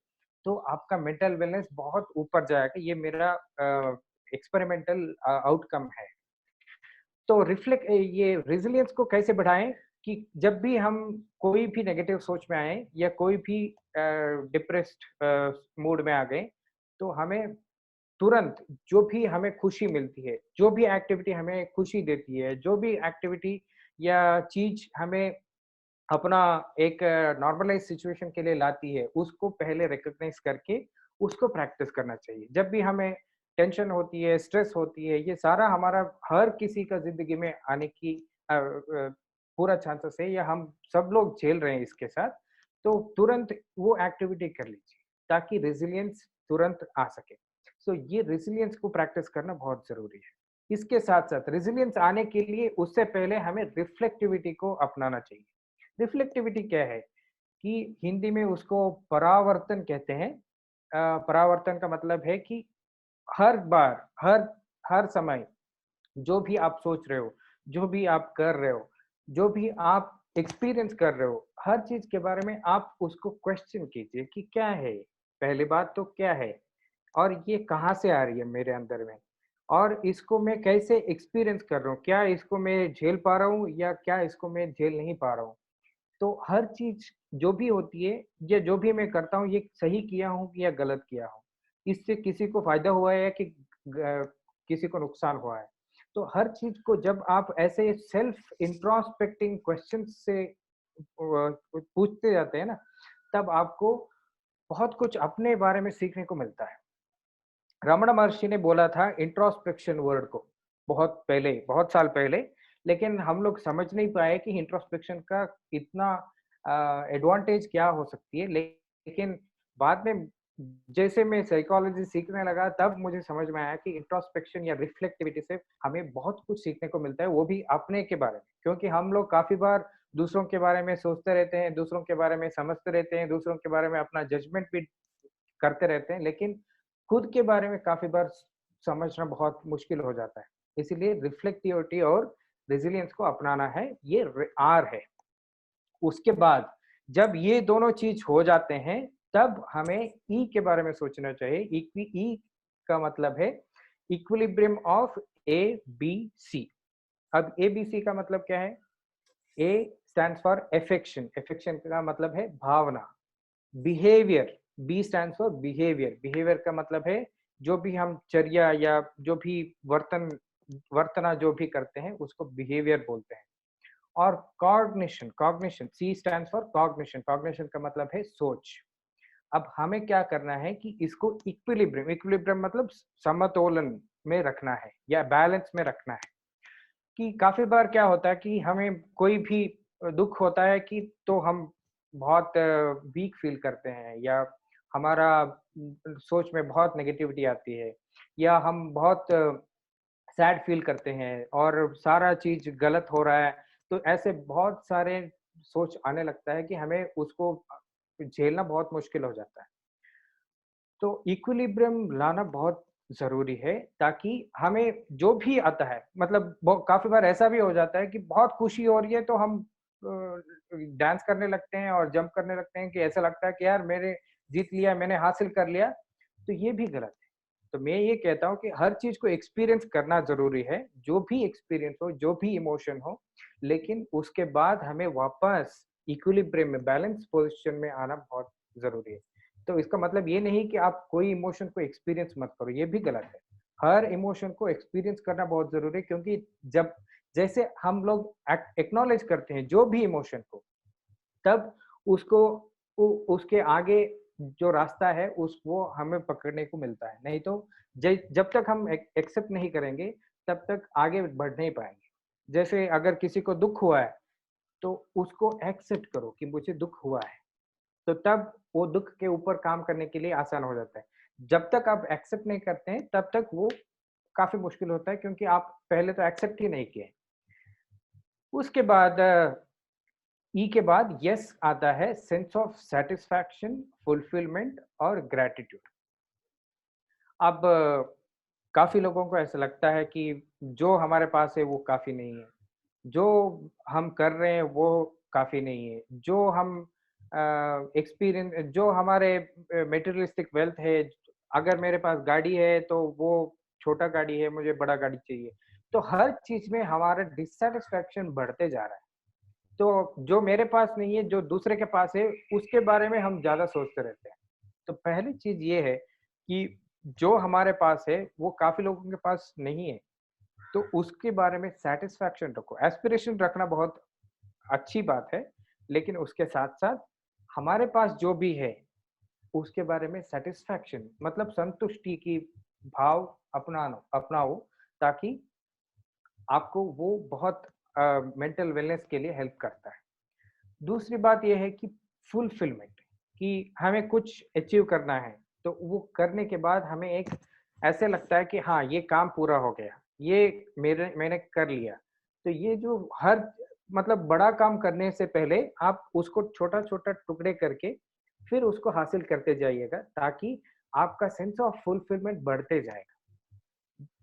तो आपका मेंटल वेलनेस बहुत ऊपर जाएगा। ये मेरा एक्सपेरिमेंटल आउटकम है। तो ये रेज़िलियंस को कैसे बढ़ाएँ कि जब भी हम कोई भी नेगेटिव सोच में आएँ या कोई भी डिप्रेस्ड मूड में आ गए, तो हमें तुरंत जो भी हमें खुशी मिलती है, जो भी एक्टिविटी हमें खुशी देती है, जो भी एक्टिविटी या चीज़ हमें अपना एक नॉर्मलाइज़ सिचुएशन के लिए लाती है, उसको पहले रिकॉग्नाइज़ करके उसको प्रैक्टिस करना चाहिए। जब भी हमें टेंशन होती है, स्ट्रेस होती है, ये सारा हमारा हर किसी का ज़िंदगी में आने की पूरा चांसेस है या हम सब लोग झेल रहे हैं इसके साथ, तो तुरंत वो एक्टिविटी कर लीजिए, ताकि रेज़िलियंस तुरंत आ सके। सो ये रेज़िलियंस को प्रैक्टिस करना बहुत ज़रूरी है। इसके साथ साथ रेजिलियंस आने के लिए उससे पहले हमें रिफ्लेक्टिविटी को अपनाना चाहिए। रिफ्लेक्टिविटी क्या है कि हिंदी में उसको परावर्तन कहते हैं। परावर्तन का मतलब है कि हर बार, हर हर समय जो भी आप सोच रहे हो, जो भी आप कर रहे हो, जो भी आप एक्सपीरियंस कर रहे हो, हर चीज़ के बारे में आप उसको क्वेश्चन कीजिए कि क्या है ये? पहली बात तो क्या है? और ये कहाँ से आ रही है मेरे अंदर में? और इसको मैं कैसे एक्सपीरियंस कर रहा हूँ? क्या इसको मैं झेल पा रहा हूँ या क्या इसको मैं झेल नहीं पा रहा हूँ? तो हर चीज़ जो भी होती है या जो भी मैं करता हूँ, ये सही किया हूँ या गलत किया हूँ? इससे किसी को फ़ायदा हुआ है या कि किसी को नुकसान हुआ है? तो हर चीज़ को जब आप ऐसे सेल्फ इंट्रोस्पेक्टिंग क्वेश्चन्स से पूछते जाते हैं ना, तब आपको बहुत कुछ अपने बारे में सीखने को मिलता है। रमण महर्षि ने बोला था इंट्रोस्पेक्शन वर्ड को, बहुत पहले, बहुत साल पहले, लेकिन हम लोग समझ नहीं पाए कि इंट्रोस्पेक्शन का इतना एडवांटेज क्या हो सकती है। लेकिन बाद में जैसे मैं साइकोलॉजी सीखने लगा, तब मुझे समझ में आया कि इंट्रोस्पेक्शन या रिफ्लेक्टिविटी से हमें बहुत कुछ सीखने को मिलता है, वो भी अपने के बारे में। क्योंकि हम लोग काफ़ी बार दूसरों के बारे में सोचते रहते हैं, दूसरों के बारे में समझते रहते हैं, दूसरों के बारे में अपना जजमेंट भी करते रहते हैं, लेकिन खुद के बारे में काफ़ी बार समझना बहुत मुश्किल हो जाता है। इसीलिए रिफ्लेक्टिविटी और रेज़िलियंस को अपनाना है, ये आर है। उसके बाद जब ये दोनों चीज़ हो जाते हैं, तब हमें ई के बारे में सोचना चाहिए। ई का मतलब है equilibrium of A, B, C. अब ए, बी, सी का मतलब क्या है? A stands for affection, affection का मतलब है भावना। Behaviour, B stands for behaviour, behaviour का मतलब है जो भी हम चर्या या जो भी वर्तना जो भी करते हैं, उसको बिहेवियर बोलते हैं। और cognition, cognition, C stands for cognition, cognition का मतलब है सोच। अब हमें क्या करना है कि इसको इक्विलिब्रियम, इक्विलिब्रियम मतलब समतोलन में रखना है या बैलेंस में रखना है। कि काफ़ी बार क्या होता है कि हमें कोई भी दुःख होता है कि तो हम बहुत वीक फ़ील करते हैं या हमारा सोच में बहुत नेगेटिविटी आती है या हम बहुत सैड फ़ील करते हैं और सारा चीज़ गलत हो रहा है, तो ऐसे बहुत सारे सोच आने लगता है कि हमें उसको झेलना बहुत मुश्किल हो जाता है। तो इक्विलिब्रियम लाना बहुत ज़रूरी है ताकि हमें जो भी आता है मतलब काफ़ी बार ऐसा भी हो जाता है कि बहुत खुशी हो रही है तो हम डांस करने लगते हैं और जंप करने लगते हैं कि ऐसा लगता है कि यार मैंने जीत लिया, मैंने हासिल कर लिया, तो ये भी गलत है। तो मैं ये कहता हूँ कि हर चीज़ को एक्सपीरियंस करना ज़रूरी है, जो भी एक्सपीरियंस हो, जो भी इमोशन हो, लेकिन उसके बाद हमें वापस इक्विलिब्रियम में बैलेंस पोज़ीशन में आना बहुत ज़रूरी है। तो इसका मतलब ये नहीं कि आप कोई इमोशन को एक्सपीरियंस मत करो, ये भी गलत है। हर इमोशन को एक्सपीरियंस करना बहुत ज़रूरी है क्योंकि जब जैसे हम लोग एक्नॉलेज करते हैं जो भी इमोशन को, तब उसको उसके आगे जो रास्ता है उस वो हमें पकड़ने को मिलता है। नहीं तो जब तक हम एक्सेप्ट नहीं करेंगे, तब तक आगे बढ़ नहीं पाएँगे। जैसे अगर किसी को दुःख हुआ है, तो उसको एक्सेप्ट करो कि मुझे दुःख हुआ है। तो तब वो दुःख के ऊपर काम करने के लिए आसान हो जाता है। जब तक आप एक्सेप्ट नहीं करते हैं, तब तक वो काफ़ी मुश्किल होता है क्योंकि आप पहले तो एक्सेप्ट ही नहीं किए। उसके बाद ई के बाद यस आता है सेंस ऑफ सैटिस्फैक्शन, फुलफिलमेंट और ग्रैटिट्यूड। अब काफ़ी लोगों को ऐसा लगता है कि जो हमारे पास है वो काफ़ी नहीं है। जो हम कर रहे हैं वो काफ़ी नहीं है। जो हम जो हमारे मटेरियलिस्टिक वेल्थ है, अगर मेरे पास गाड़ी है तो वो छोटा गाड़ी है, मुझे बड़ा गाड़ी चाहिए। तो हर चीज़ में हमारा डिससैटिस्फैक्शन बढ़ते जा रहा है। तो जो मेरे पास नहीं है, जो दूसरे के पास है, उसके बारे में हम ज़्यादा सोचते रहते हैं। तो पहली चीज़ ये है कि जो हमारे पास है, वो काफ़ी लोगों के पास नहीं है। तो उसके बारे में सैटिस्फैक्शन रखो। एस्पिरेशन रखना बहुत अच्छी बात है, लेकिन उसके साथ-साथ हमारे पास जो भी है, उसके बारे में सैटिस्फैक्शन मतलब संतुष्टि की भाव अपनाओ ताकि आपको वो बहुत मेंटल वेलनेस के लिए हेल्प करता है। दूसरी बात ये है कि फुलफिलमेंट कि हमें कुछ अचीव करना है, तो वो करने के बाद हमें एक ऐसे लगता है कि हाँ, ये काम पूरा हो गया। ये मैंने कर लिया। तो ये जो हर मतलब बड़ा काम करने से पहले आप उसको छोटा-छोटा टुकड़े करके फिर उसको हासिल करते जाइएगा, ताकि आपका सेंस ऑफ फुलफिलमेंट बढ़ते जाएगा।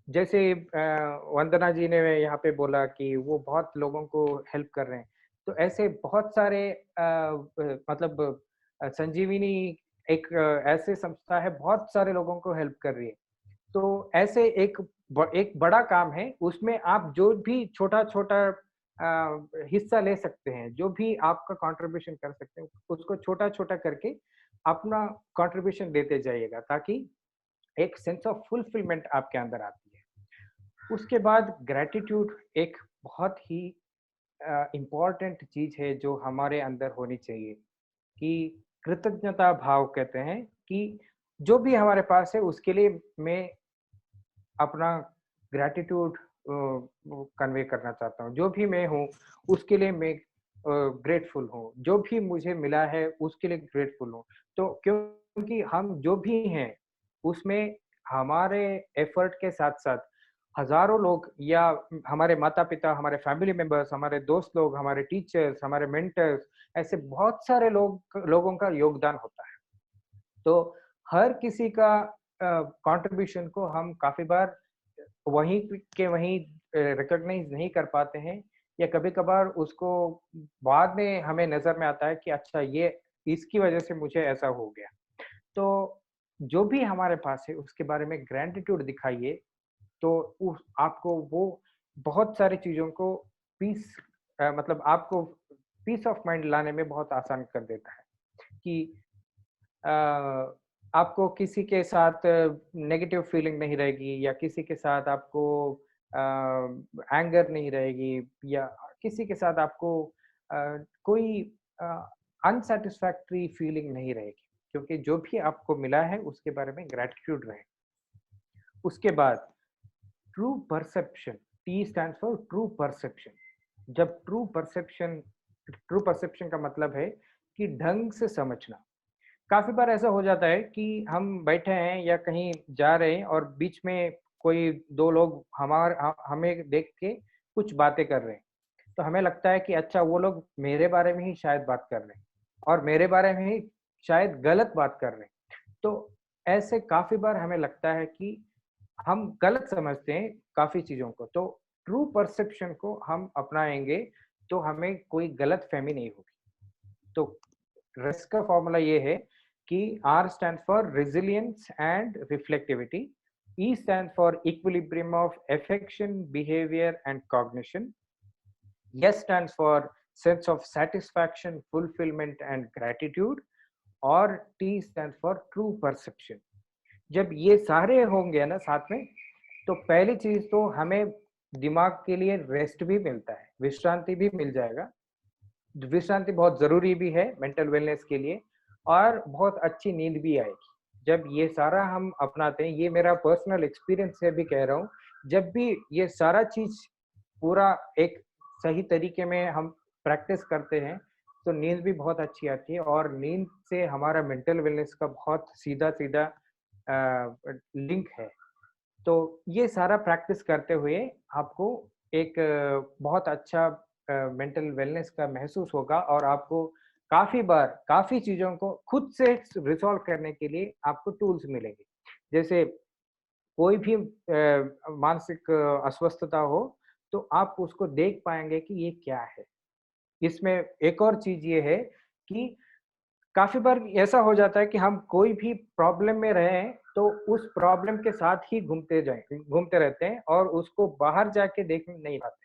जैसे वंदना जी ने यहाँ पे बोला कि वो बहुत लोगों को हेल्प कर रहे हैं। तो ऐसे बहुत सारे मतलब संजीवनी एक ऐसे संस्था है, बहुत सारे लोगों को हेल्प कर रही है। तो ऐसे एक बड़ा काम है, उसमें आप जो भी छोटा-छोटा हिस्सा ले सकते हैं, जो भी आपका कंट्रीब्यूशन कर सकते हैं, उसको छोटा-छोटा करके अपना कंट्रीब्यूशन देते जाइएगा, ताकि एक सेंस ऑफ फुलफिलमेंट आपके अंदर आती है। उसके बाद ग्रैटिट्यूड एक बहुत ही इम्पोर्टेंट चीज़ है जो हमारे अंदर होनी चाहिए, कि कृतज्ञता भाव कहते हैं कि जो भी हमारे पास है उसके लिए मैं अपना ग्रैटिट्यूड कन्वे करना चाहता हूँ। जो भी मैं हूँ उसके लिए मैं ग्रेटफुल हूँ। जो भी मुझे मिला है उसके लिए ग्रेटफुल हूँ। तो क्योंकि हम जो भी हैं उसमें हमारे एफर्ट के साथ-साथ हज़ारों लोग या हमारे माता-पिता, हमारे फैमिली मेंबर्स, हमारे दोस्त लोग, हमारे टीचर्स, हमारे मेंटर्स, ऐसे बहुत सारे लोगों का योगदान होता है। तो हर किसी का कंट्रीब्यूशन को हम काफ़ी बार वहीं के वहीं रिकॉग्नाइज़ नहीं कर पाते हैं, या कभी-कभार उसको बाद में हमें नज़र में आता है कि अच्छा ये इसकी वज़ह से मुझे ऐसा हो गया। तो जो भी हमारे पास है उसके बारे में ग्रैटिट्यूड दिखाइए, तो उस आपको वो बहुत सारी चीज़ों को पीस मतलब आपको पीस ऑफ माइंड लाने में बहुत आसान कर देता है, कि अ, आपको किसी के साथ नेगेटिव फीलिंग नहीं रहेगी, या किसी के साथ आपको एंगर नहीं रहेगी, या किसी के साथ आपको कोई अनसैटिस्फैक्टरी फीलिंग नहीं रहेगी, क्योंकि जो भी आपको मिला है उसके बारे में ग्रैटिट्यूड रहे। उसके बाद true perception, T stands for true perception. जब ट्रू परसेप्शन का मतलब है कि ढंग से समझना। काफ़ी बार ऐसा हो जाता है कि हम बैठे हैं या कहीं जा रहे हैं और बीच में कोई 2 लोग हमें देख के कुछ बातें कर रहे हैं। तो हमें लगता है कि अच्छा वो लोग मेरे बारे में ही शायद बात कर रहे हैं, और मेरे बारे में ही शायद गलत बात कर रहे हैं। तो ऐसे काफ़ी बार हमें लगता है कि हम गलत समझते हैं काफ़ी चीज़ों को। तो ट्रू परसेप्शन को हम अपनाएँगे तो हमें कोई गलतफ़हमी नहीं होगी। तो रेस्ट का फॉर्मूला ये है कि R stands for resilience and reflectivity, E stands for equilibrium of affection, behavior and cognition, S stands for sense of satisfaction, fulfillment and gratitude, और T stands for true perception। जब ये सारे होंगे ना साथ में, तो पहली चीज तो हमें दिमाग के लिए रेस्ट भी मिलता है, विश्रांति भी मिल जाएगा। विश्रांति बहुत ज़रूरी भी है मेंटल वेलनेस के लिए, और बहुत अच्छी नींद भी आएगी। जब ये सारा हम अपनाते हैं, ये मेरा पर्सनल एक्सपीरियंस से भी कह रहा हूँ, जब भी ये सारा चीज़ पूरा एक सही तरीके में हम प्रैक्टिस करते हैं, तो नींद भी बहुत अच्छी आती है, और नींद से हमारा मेंटल वेलनेस का बहुत सीधा-सीधा लिंक है। तो ये सारा प्रैक्टिस करते हुए आपको एक बहुत अच्छा मेंटल वेलनेस का महसूस होगा, और आपको काफ़ी बार काफ़ी चीज़ों को खुद से रिज़ॉल्व करने के लिए आपको टूल्स मिलेंगे। जैसे कोई भी मानसिक अस्वस्थता हो, तो आप उसको देख पाएँगे कि ये क्या है। इसमें एक और चीज़ ये है कि काफ़ी बार ऐसा हो जाता है कि हम कोई भी प्रॉब्लम में रहें, तो उस प्रॉब्लम के साथ ही घूमते रहते हैं, और उसको बाहर जाके देख नहीं पाते।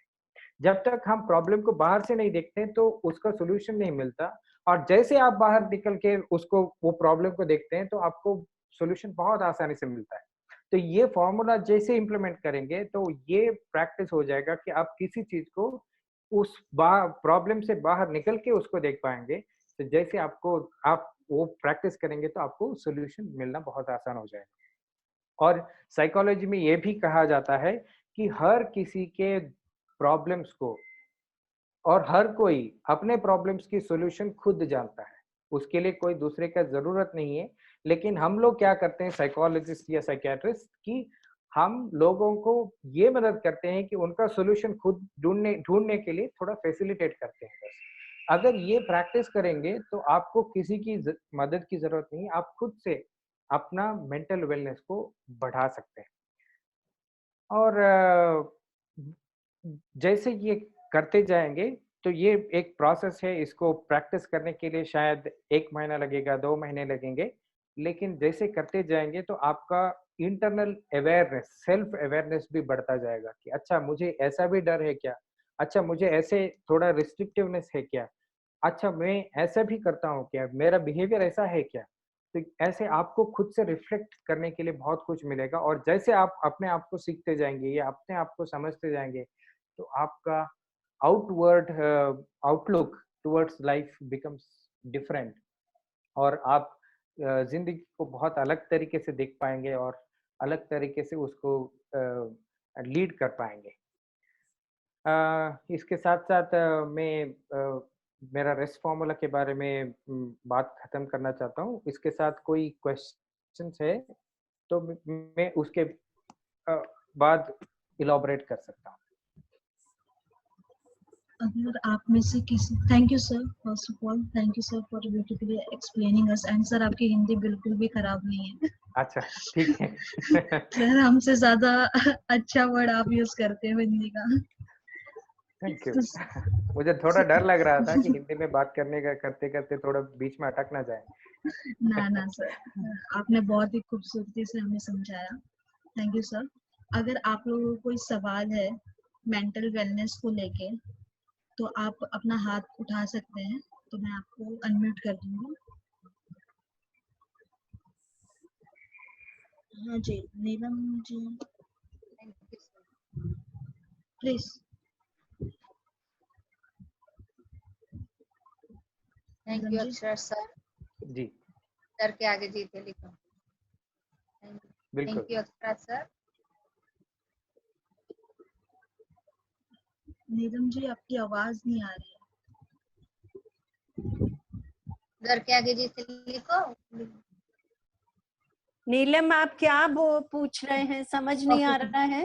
जब तक हम प्रॉब्लम को बाहर से नहीं देखते हैं, तो उसका सॉल्यूशन नहीं मिलता, और जैसे आप बाहर निकल के उसको वो प्रॉब्लम को देखते हैं, तो आपको सॉल्यूशन बहुत आसानी से मिलता है। तो ये फ़ॉर्मूला जैसे इम्प्लीमेंट करेंगे, तो ये प्रैक्टिस हो जाएगा कि आप किसी चीज़ को उस प्रॉब्लम से बाहर निकल के उसको देख पाएँगे। तो जैसे आप वो प्रैक्टिस करेंगे, तो आपको सॉल्यूशन मिलना बहुत आसान हो जाएगा। और साइकोलॉजी में ये भी कहा जाता है कि हर किसी के प्रॉब्लम्स को, और हर कोई अपने प्रॉब्लम्स की सॉल्यूशन खुद जानता है। उसके लिए कोई दूसरे का ज़रूरत नहीं है। लेकिन हम लोग क्या करते हैं, साइकोलॉजिस्ट या साइकियाट्रिस्ट, कि हम लोगों को ये मदद करते हैं कि उनका सॉल्यूशन खुद ढूंढने के लिए थोड़ा फैसिलिटेट करते हैं बस। अगर ये प्रैक्टिस करेंगे तो आपको किसी की मदद की जरूरत नहीं, आप खुद से अपना मेंटल वेलनेस को बढ़ा सकते हैं। और जैसे ये करते जाएंगे तो ये एक प्रोसेस है, इसको प्रैक्टिस करने के लिए शायद 1 महीना लगेगा, 2 महीने लगेंगे, लेकिन जैसे करते जाएंगे तो आपका इंटरनल अवेयरनेस, सेल्फ अवेयरनेस भी बढ़ता जाएगा कि अच्छा मुझे ऐसा भी डर है क्या, अच्छा मुझे ऐसे थोड़ा रिस्ट्रिक्टिवनेस है क्या, अच्छा मैं ऐसा भी करता हूँ क्या, मेरा बिहेवियर ऐसा है क्या। तो ऐसे आपको खुद से रिफ्लेक्ट करने के लिए बहुत कुछ मिलेगा, और जैसे आप अपने आप को सीखते जाएंगे या अपने आप को समझते जाएंगे तो आपका outward outlook towards life becomes different, और आप जिंदगी को बहुत अलग तरीके से देख पाएंगे और अलग तरीके से उसको लीड कर पाएंगे। इसके साथ साथ मैं मेरा रेस्ट फॉर्मूला के बारे में बात खत्म करना चाहता हूँ। इसके साथ कोई क्वेश्चंस है तो मैं उसके बाद इलॉबरेट कर सकता हूँ। अगर आप में से किसी, thank you sir, first of all thank you sir for beautifully explaining us. And sir आपकी हिंदी बिल्कुल भी खराब नहीं है। अच्छा ठीक है। सर हमसे ज्यादा अच्छा वर्ड आप यूज करते हो हिंदी का। Thank you. मुझे थोड़ा डर लग रहा था कि हिंदी में बात करने का करते करते थोड़ा बीच में अटक ना जाए। ना सर, आपने बहुत ही खूबसूरती से हमें समझाया, थैंक यू सर। अगर आप लोगों को कोई सवाल है मेंटल वेलनेस को लेके तो आप अपना हाथ उठा सकते हैं, तो मैं आपको अनम्यूट कर दूंगी। हाँ जी, Neelam ji please. Thank you Akshara sir. जी सर के आगे जीते लिखो। बिल्कुल। Thank you Akshara sir. Neelam ji आपकी आवाज नहीं आ रही है। सर के आगे जीते लिखो। नीलम आप क्या पूछ रहे हैं, समझ नहीं आ रहा है।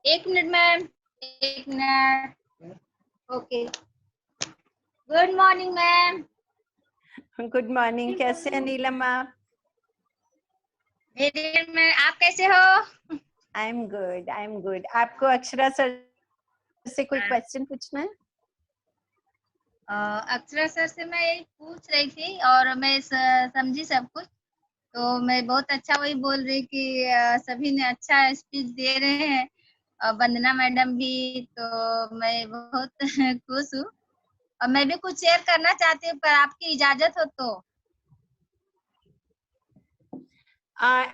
एक मिनट मैम, एक minute. Okay, good morning ma'am. Good morning, कैसे हैं नीलम आप? मैं, आप कैसे हो? I am good, I am good. आपको अक्षरा सर से कोई क्वेश्चन पूछना है? अक्षरा सर से मैं यही पूछ रही थी और मैं समझी सब कुछ, तो मैं बहुत अच्छा वही बोल रही कि सभी ने अच्छा स्पीच दे रहे हैं, वंदना मैडम भी, तो मैं बहुत खुश हूँ और मैं भी कुछ शेयर करना चाहती हूँ, पर आपकी इजाजत हो तो।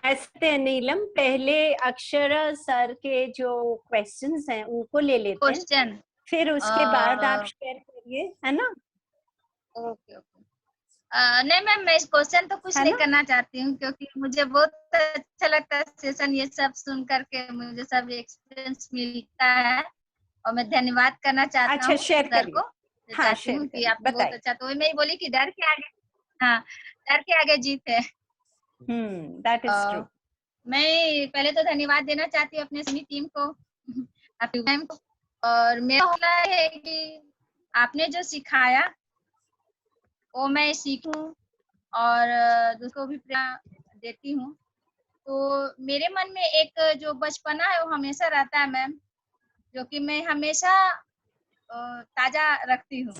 ऐसे नीलम, पहले अक्षरा सर के जो क्वेश्चंस हैं उनको ले लेते हैं, क्वेश्चन फिर उसके बाद आप शेयर करिए, है ना? Okay okay. नहीं मैम, मैं इस क्वेश्चन तो कुछ नहीं करना चाहती हूँ, क्योंकि मुझे बहुत अच्छा लगता है सेशन, ये सब सुन करके मुझे सब एक्सपीरियंस मिलता है और मैं धन्यवाद करना चाहता हूँ सर को। हाँ, चाहती हूँ कि आपने बहुत अच्छा, तो मैं ही बोली कि डर के आगे, हाँ, डर के आगे जीत है। That is true. मैं पहले तो धन्यवाद देना चाहती हूँ अपने सभी टीम को, आपकी मैम को, और मेरा हौसला है कि आपने जो सिखाया वो मैं सीखूं और दूसरों को भी प्रेरणा देती हूँ। तो मेरे मन में एक जो बचपना है वो हमेशा रहता है मैम, जो कि मैं हमेशा ताजा रखती हूँ।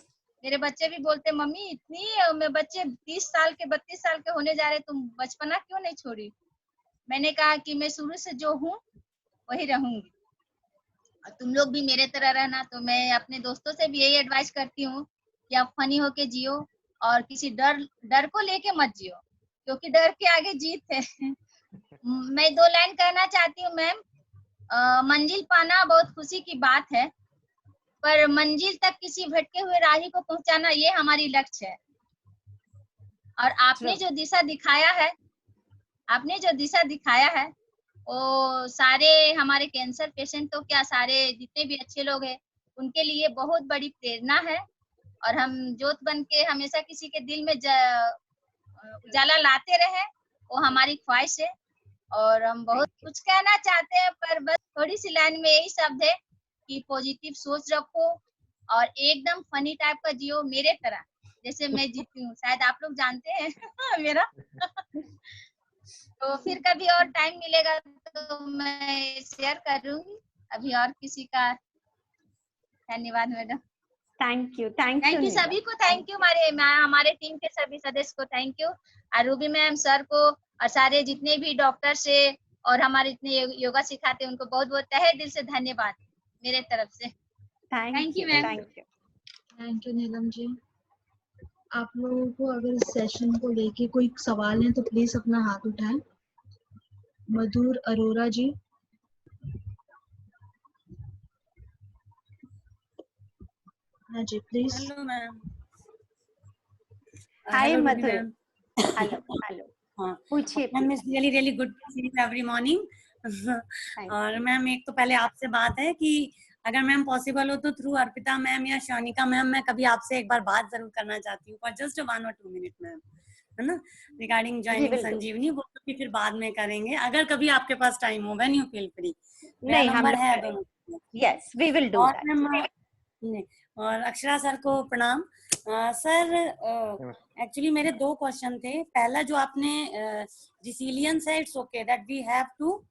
मेरे बच्चे भी बोलते मम्मी इतनी मैं बच्चे 30 साल के 32 साल के होने जा रहे, तुम बचपना क्यों नहीं छोड़ी? मैंने कहा कि मैं शुरू से जो हूँ वही रहूंगी और तुम लोग भी मेरे तरह रहना। तो मैं अपने दोस्तों से भी यही एडवाइस करती हूँ कि आप फनी होके जियो और किसी डर को लेके मत जियो, क्योंकि डर के आगे जीत है। मैं 2 लाइन कहना चाहती हूँ मैम। मंजिल पाना बहुत खुशी की बात है, पर मंजिल तक किसी भटके हुए राही को पहुंचाना ये हमारी लक्ष्य है। और आपने जो दिशा दिखाया है वो सारे हमारे कैंसर पेशेंट तो क्या, सारे जितने भी अच्छे लोग हैं उनके लिए बहुत बड़ी प्रेरणा है। और हम जोत बन के हमेशा किसी के दिल में उजाला लाते रहे, वो हमारी ख्वाहिश है। और हम बहुत कुछ कहना चाहते हैं, पर बस थोड़ी सी लाइन में यही शब्द है कि पॉजिटिव सोच रखो और एकदम फनी टाइप का जियो मेरे तरह, जैसे मैं जीती हूँ, शायद आप लोग जानते हैं मेरा। तो फिर कभी और टाइम मिलेगा तो मैं शेयर करूंगी। अभी और किसी का धन्यवाद madam. Thank you thank you Neelam. सभी को, थैंक यू हमारे टीम के सभी सदस्य को थैंक यू, और रूबी मैम, सर को, और सारे जितने भी डॉक्टर से और हमारे इतने योगा सिखाते हैं उनको बहुत बहुत तहे दिल से धन्यवाद मेरे तरफ से। Thank you, you ma'am. Thank you. Thank you Neelam ji. आप लोगों को अगर इस सेशन को लेके कोई सवाल है तो प्लीज अपना हाथ उठाएं। मधुर अरोरा जी। हाँ जी please. Hello ma'am. Hi hello Madhur. Ma'am. Hello हाँ पूछिए। Ma'am, it's really really good to see you every morning. और मैम एक तो पहले आपसे बात है कि अगर मैम पॉसिबल हो तो थ्रू अर्पिता मैम या शौनिका मैम मैं कभी आपसे एक बार बात जरूर करना चाहती हूँ for just 1 or 2 minute ma'am, है ना, रिगार्डिंग ज्वाइनिंग संजीवनी। वो तो फिर बाद में करेंगे अगर कभी आपके पास टाइम हो, व्हेन यू फील फ्री। मेरा नहीं, हम नंबर लोग है करेंगे। दोनों। यस वी विल डू और दैट। मैम और अक्षरा सर को प्रणाम। सर एक्चुअली मेरे 2 क्वेश्चन थे। पहला जो आपने रिसिलियंस है, it's okay that we have to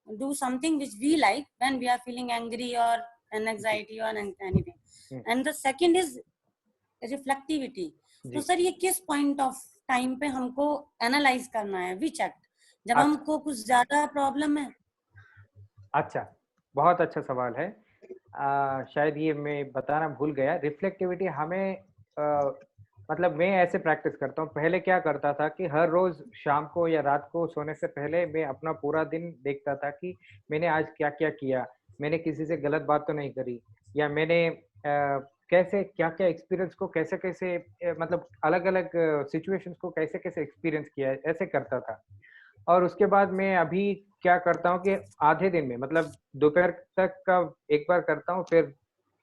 do something which we like when we are feeling angry और एन एंजाइटी और anything, and the second is reflectivity. तो सर ये किस पॉइंट ऑफ टाइम पे हमको एनालाइज करना है, विच एक्ट, जब हमको कुछ ज्यादा प्रॉब्लम है? अच्छा, बहुत अच्छा सवाल है। शायद ये मैं बताना भूल गया। रिफ्लेक्टिविटी हमें मतलब मैं ऐसे प्रैक्टिस करता हूँ। पहले क्या करता था कि हर रोज शाम को या रात को सोने से पहले मैं अपना पूरा दिन देखता था कि मैंने आज क्या क्या किया, मैंने किसी से गलत बात तो नहीं करी, या मैंने कैसे क्या क्या एक्सपीरियंस को कैसे कैसे मतलब अलग अलग सिचुएशंस को कैसे कैसे एक्सपीरियंस किया है, ऐसे करता था। और उसके बाद मैं अभी क्या करता हूँ कि आधे दिन में मतलब दोपहर तक का एक बार करता हूँ, फिर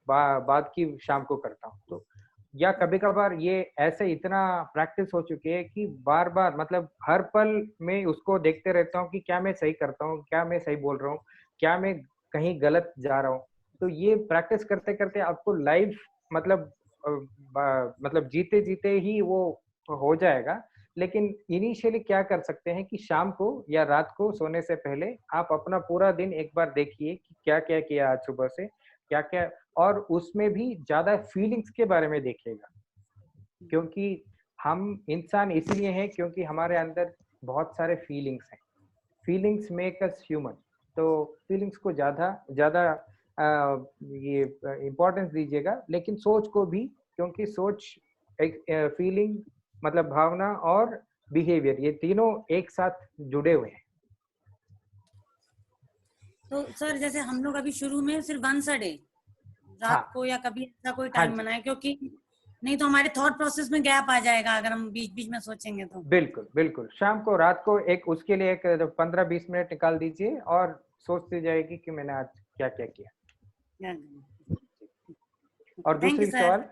बाद की शाम को करता हूँ। तो या कभी कभार ये ऐसे इतना प्रैक्टिस हो चुकी है कि बार बार मतलब हर पल में उसको देखते रहता हूँ कि क्या मैं सही करता हूँ, क्या मैं सही बोल रहा हूँ, क्या मैं कहीं गलत जा रहा हूँ। तो ये प्रैक्टिस करते करते आपको लाइफ मतलब मतलब जीते जीते ही वो हो जाएगा। लेकिन इनिशियली क्या कर सकते हैं कि शाम को या रात को सोने से पहले आप अपना पूरा दिन एक बार देखिए कि क्या क्या किया आज सुबह से, क्या क्या, और उसमें भी ज्यादा फीलिंग्स के बारे में देखिएगा, क्योंकि हम इंसान इसलिए हैं क्योंकि हमारे अंदर बहुत सारे फीलिंग्स हैं। Feelings make us human. तो फीलिंग्स को ज्यादा ज्यादा ये इम्पोर्टेंस दीजिएगा, लेकिन सोच को भी, क्योंकि सोच एक फीलिंग मतलब भावना और बिहेवियर, ये तीनों एक साथ जुड़े हुए हैं। तो सर जैसे हम लोग अभी शुरू में सिर्फ वंस अ डे रात को या कभी ऐसा कोई टाइम बनाए, क्योंकि नहीं तो हमारे थॉट प्रोसेस में गैप आ जाएगा अगर हम बीच बीच में सोचेंगे तो। बिल्कुल बिल्कुल, शाम को रात को एक उसके लिए एक 15-20 मिनट निकाल दीजिए और सोचते जाएगी कि मैंने आज क्या क्या किया। और दूसरी सवाल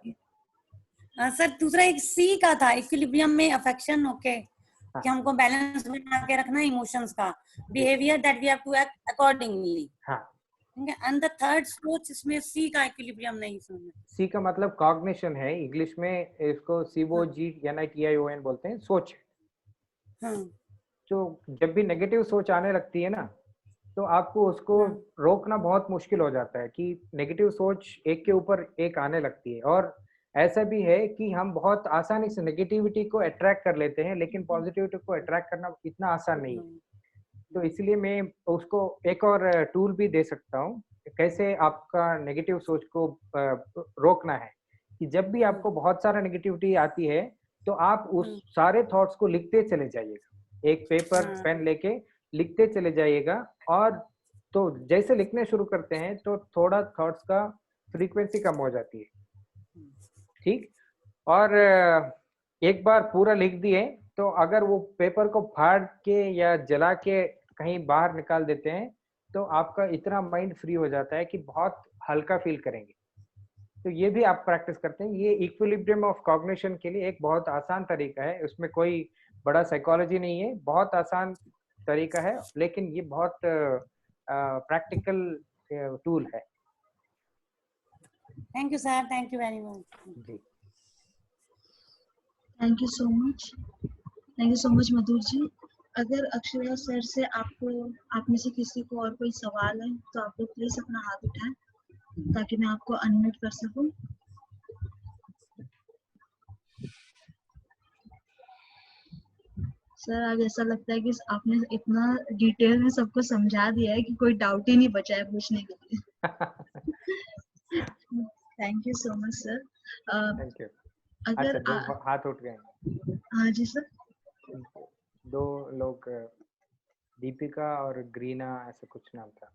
सर दूसरा एक सी का था, इक्विलिब्रियम में अफेक्शन, ओके, कि हमको बैलेंस बना के रखना इमोशंस का, behaviour that we have to act accordingly. हाँ, एंड द थर्ड सोच, इसमें सी का इक्विलिब्रियम नहीं सुना। सी का मतलब कॉग्निशन है, इंग्लिश में इसको COGNITION बोलते हैं, सोच। तो जब भी नेगेटिव सोच आने लगती है ना, तो आपको उसको रोकना बहुत मुश्किल हो जाता है कि नेगेटिव सोच एक के ऊपर एक आने लगती है। और ऐसा भी है कि हम बहुत आसानी से नेगेटिविटी को अट्रैक्ट कर लेते हैं, लेकिन पॉजिटिविटी को अट्रैक्ट करना इतना आसान नहीं है। तो इसलिए मैं उसको एक और टूल भी दे सकता हूँ कैसे आपका नेगेटिव सोच को रोकना है। कि जब भी आपको बहुत सारा नेगेटिविटी आती है तो आप उस सारे थॉट्स को लिखते चले जाइएगा, एक पेपर पेन लेके लिखते चले जाइएगा। और तो जैसे लिखने शुरू करते हैं तो थोड़ा थॉट्स का फ्रीक्वेंसी कम हो जाती है, ठीक। और एक बार पूरा लिख दिए तो अगर वो पेपर को फाड़ के या जला के कहीं बाहर निकाल देते हैं तो आपका इतना माइंड फ्री हो जाता है कि बहुत हल्का फील करेंगे। तो ये भी आप प्रैक्टिस करते हैं। ये इक्विलिब्रियम ऑफ कॉग्निशन के लिए एक बहुत आसान तरीका है, उसमें कोई बड़ा साइकोलॉजी नहीं है, बहुत आसान तरीका है, लेकिन ये बहुत प्रैक्टिकल टूल है। Thank you sir, thank you very much जी। Thank you so much, thank you so much Madhur ji. अगर अक्षरा सर से आपको, आप में से किसी को और कोई सवाल है तो आप लोग प्लीज अपना हाथ उठाएं ताकि मैं आपको अनम्यूट कर सकूं। सर आज ऐसा लगता है कि आपने इतना डिटेल में सबको समझा दिया है कि कोई डाउट ही नहीं बचा है पूछने के लिए। Thank you so much sir. Thank you. अगर अच्छा, 2 हाथ उठ गए। हाँ जी सर। 2 लोग, दीपिका और ग्रीना, ऐसे कुछ नाम था।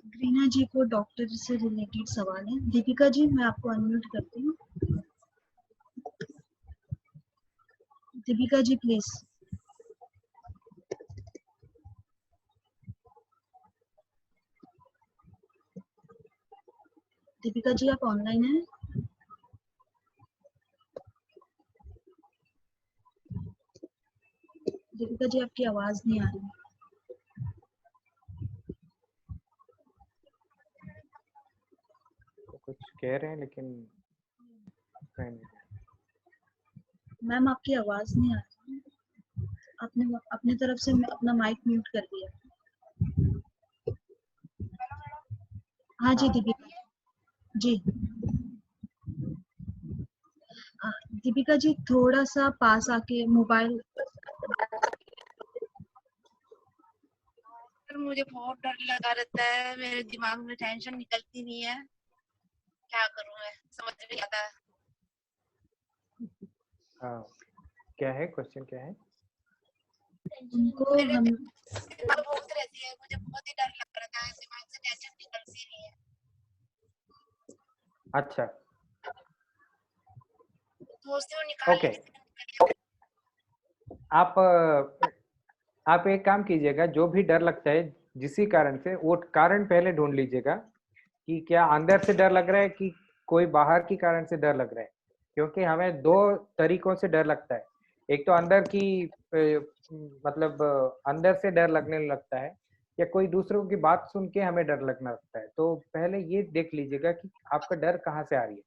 ग्रीना जी को डॉक्टर से रिलेटेड सवाल है। दीपिका जी मैं आपको अनम्यूट करती हूँ। दीपिका जी प्लीज। दीपिका जी आप ऑनलाइन हैं? दीपिका जी आपकी आवाज नहीं आ रही। कुछ कह रहे हैं लेकिन मैम आपकी आवाज नहीं आ रही। आपने अपनी तरफ से अपना माइक म्यूट कर दिया। हाँ जी दीपिका जी। दीपिका जी थोड़ा सा पास आके मोबाइल। मुझे बहुत डर लगा रहता है, मेरे दिमाग में टेंशन निकलती नहीं है, क्या करूं मैं समझ नहीं आता। क्या है क्वेश्चन, क्या है? उनको हम बहुत रहती है, मुझे बहुत ही डर लग रहा है, दिमाग से टेंशन निकलती नहीं है। अच्छा, सोचती हूँ निकाल ओके। आप एक काम कीजिएगा, जो भी डर लगता है जिसी कारण से, वो कारण पहले ढूंढ लीजिएगा कि क्या अंदर से डर लग रहा है कि कोई बाहर की कारण से डर लग रहा है। क्योंकि हमें 2 तरीकों से डर लगता है। एक तो अंदर की मतलब अंदर से डर लगने लगता है, या कोई दूसरों की बात सुन के हमें डर लगने लगता है। तो पहले ये देख लीजिएगा कि आपका डर कहाँ से आ रही है।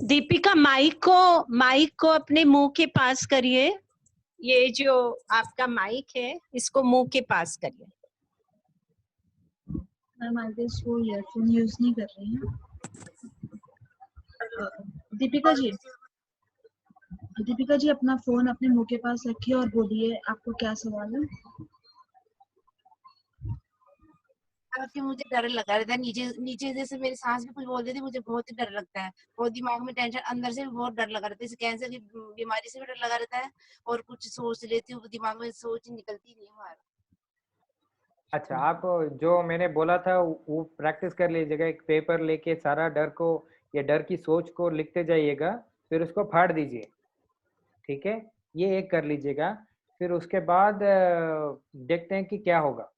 दीपिका माइक को अपने मुंह के पास करिए। ये जो आपका माइक है इसको मुंह के पास करिए। मैम आई गेस वो ईयरफोन यूज नहीं कर रही हैं। दीपिका जी अपना फोन अपने मुंह के पास रखिए और बोलिए आपको क्या सवाल है। कि मुझे डर लगा रहता है, नीचे नीचे जैसे मेरी सांस भी कुछ बोल देती, मुझे बहुत ही डर लगता है, बहुत दिमाग में टेंशन, अंदर से भी बहुत डर लगा रहता है। कैंसर की बीमारी से भी डर लगा रहता है, और कुछ सोच लेती हूँ दिमाग में, सोच निकलती नहीं है। अच्छा, आप जो मैंने बोला था वो प्रैक्टिस कर लीजिएगा। एक पेपर लेके सारा डर को या डर की सोच को लिखते जाइएगा, फिर उसको फाड़ दीजिए। ठीक है, ये एक कर लीजिएगा। फिर उसके बाद देखते हैं कि क्या होगा।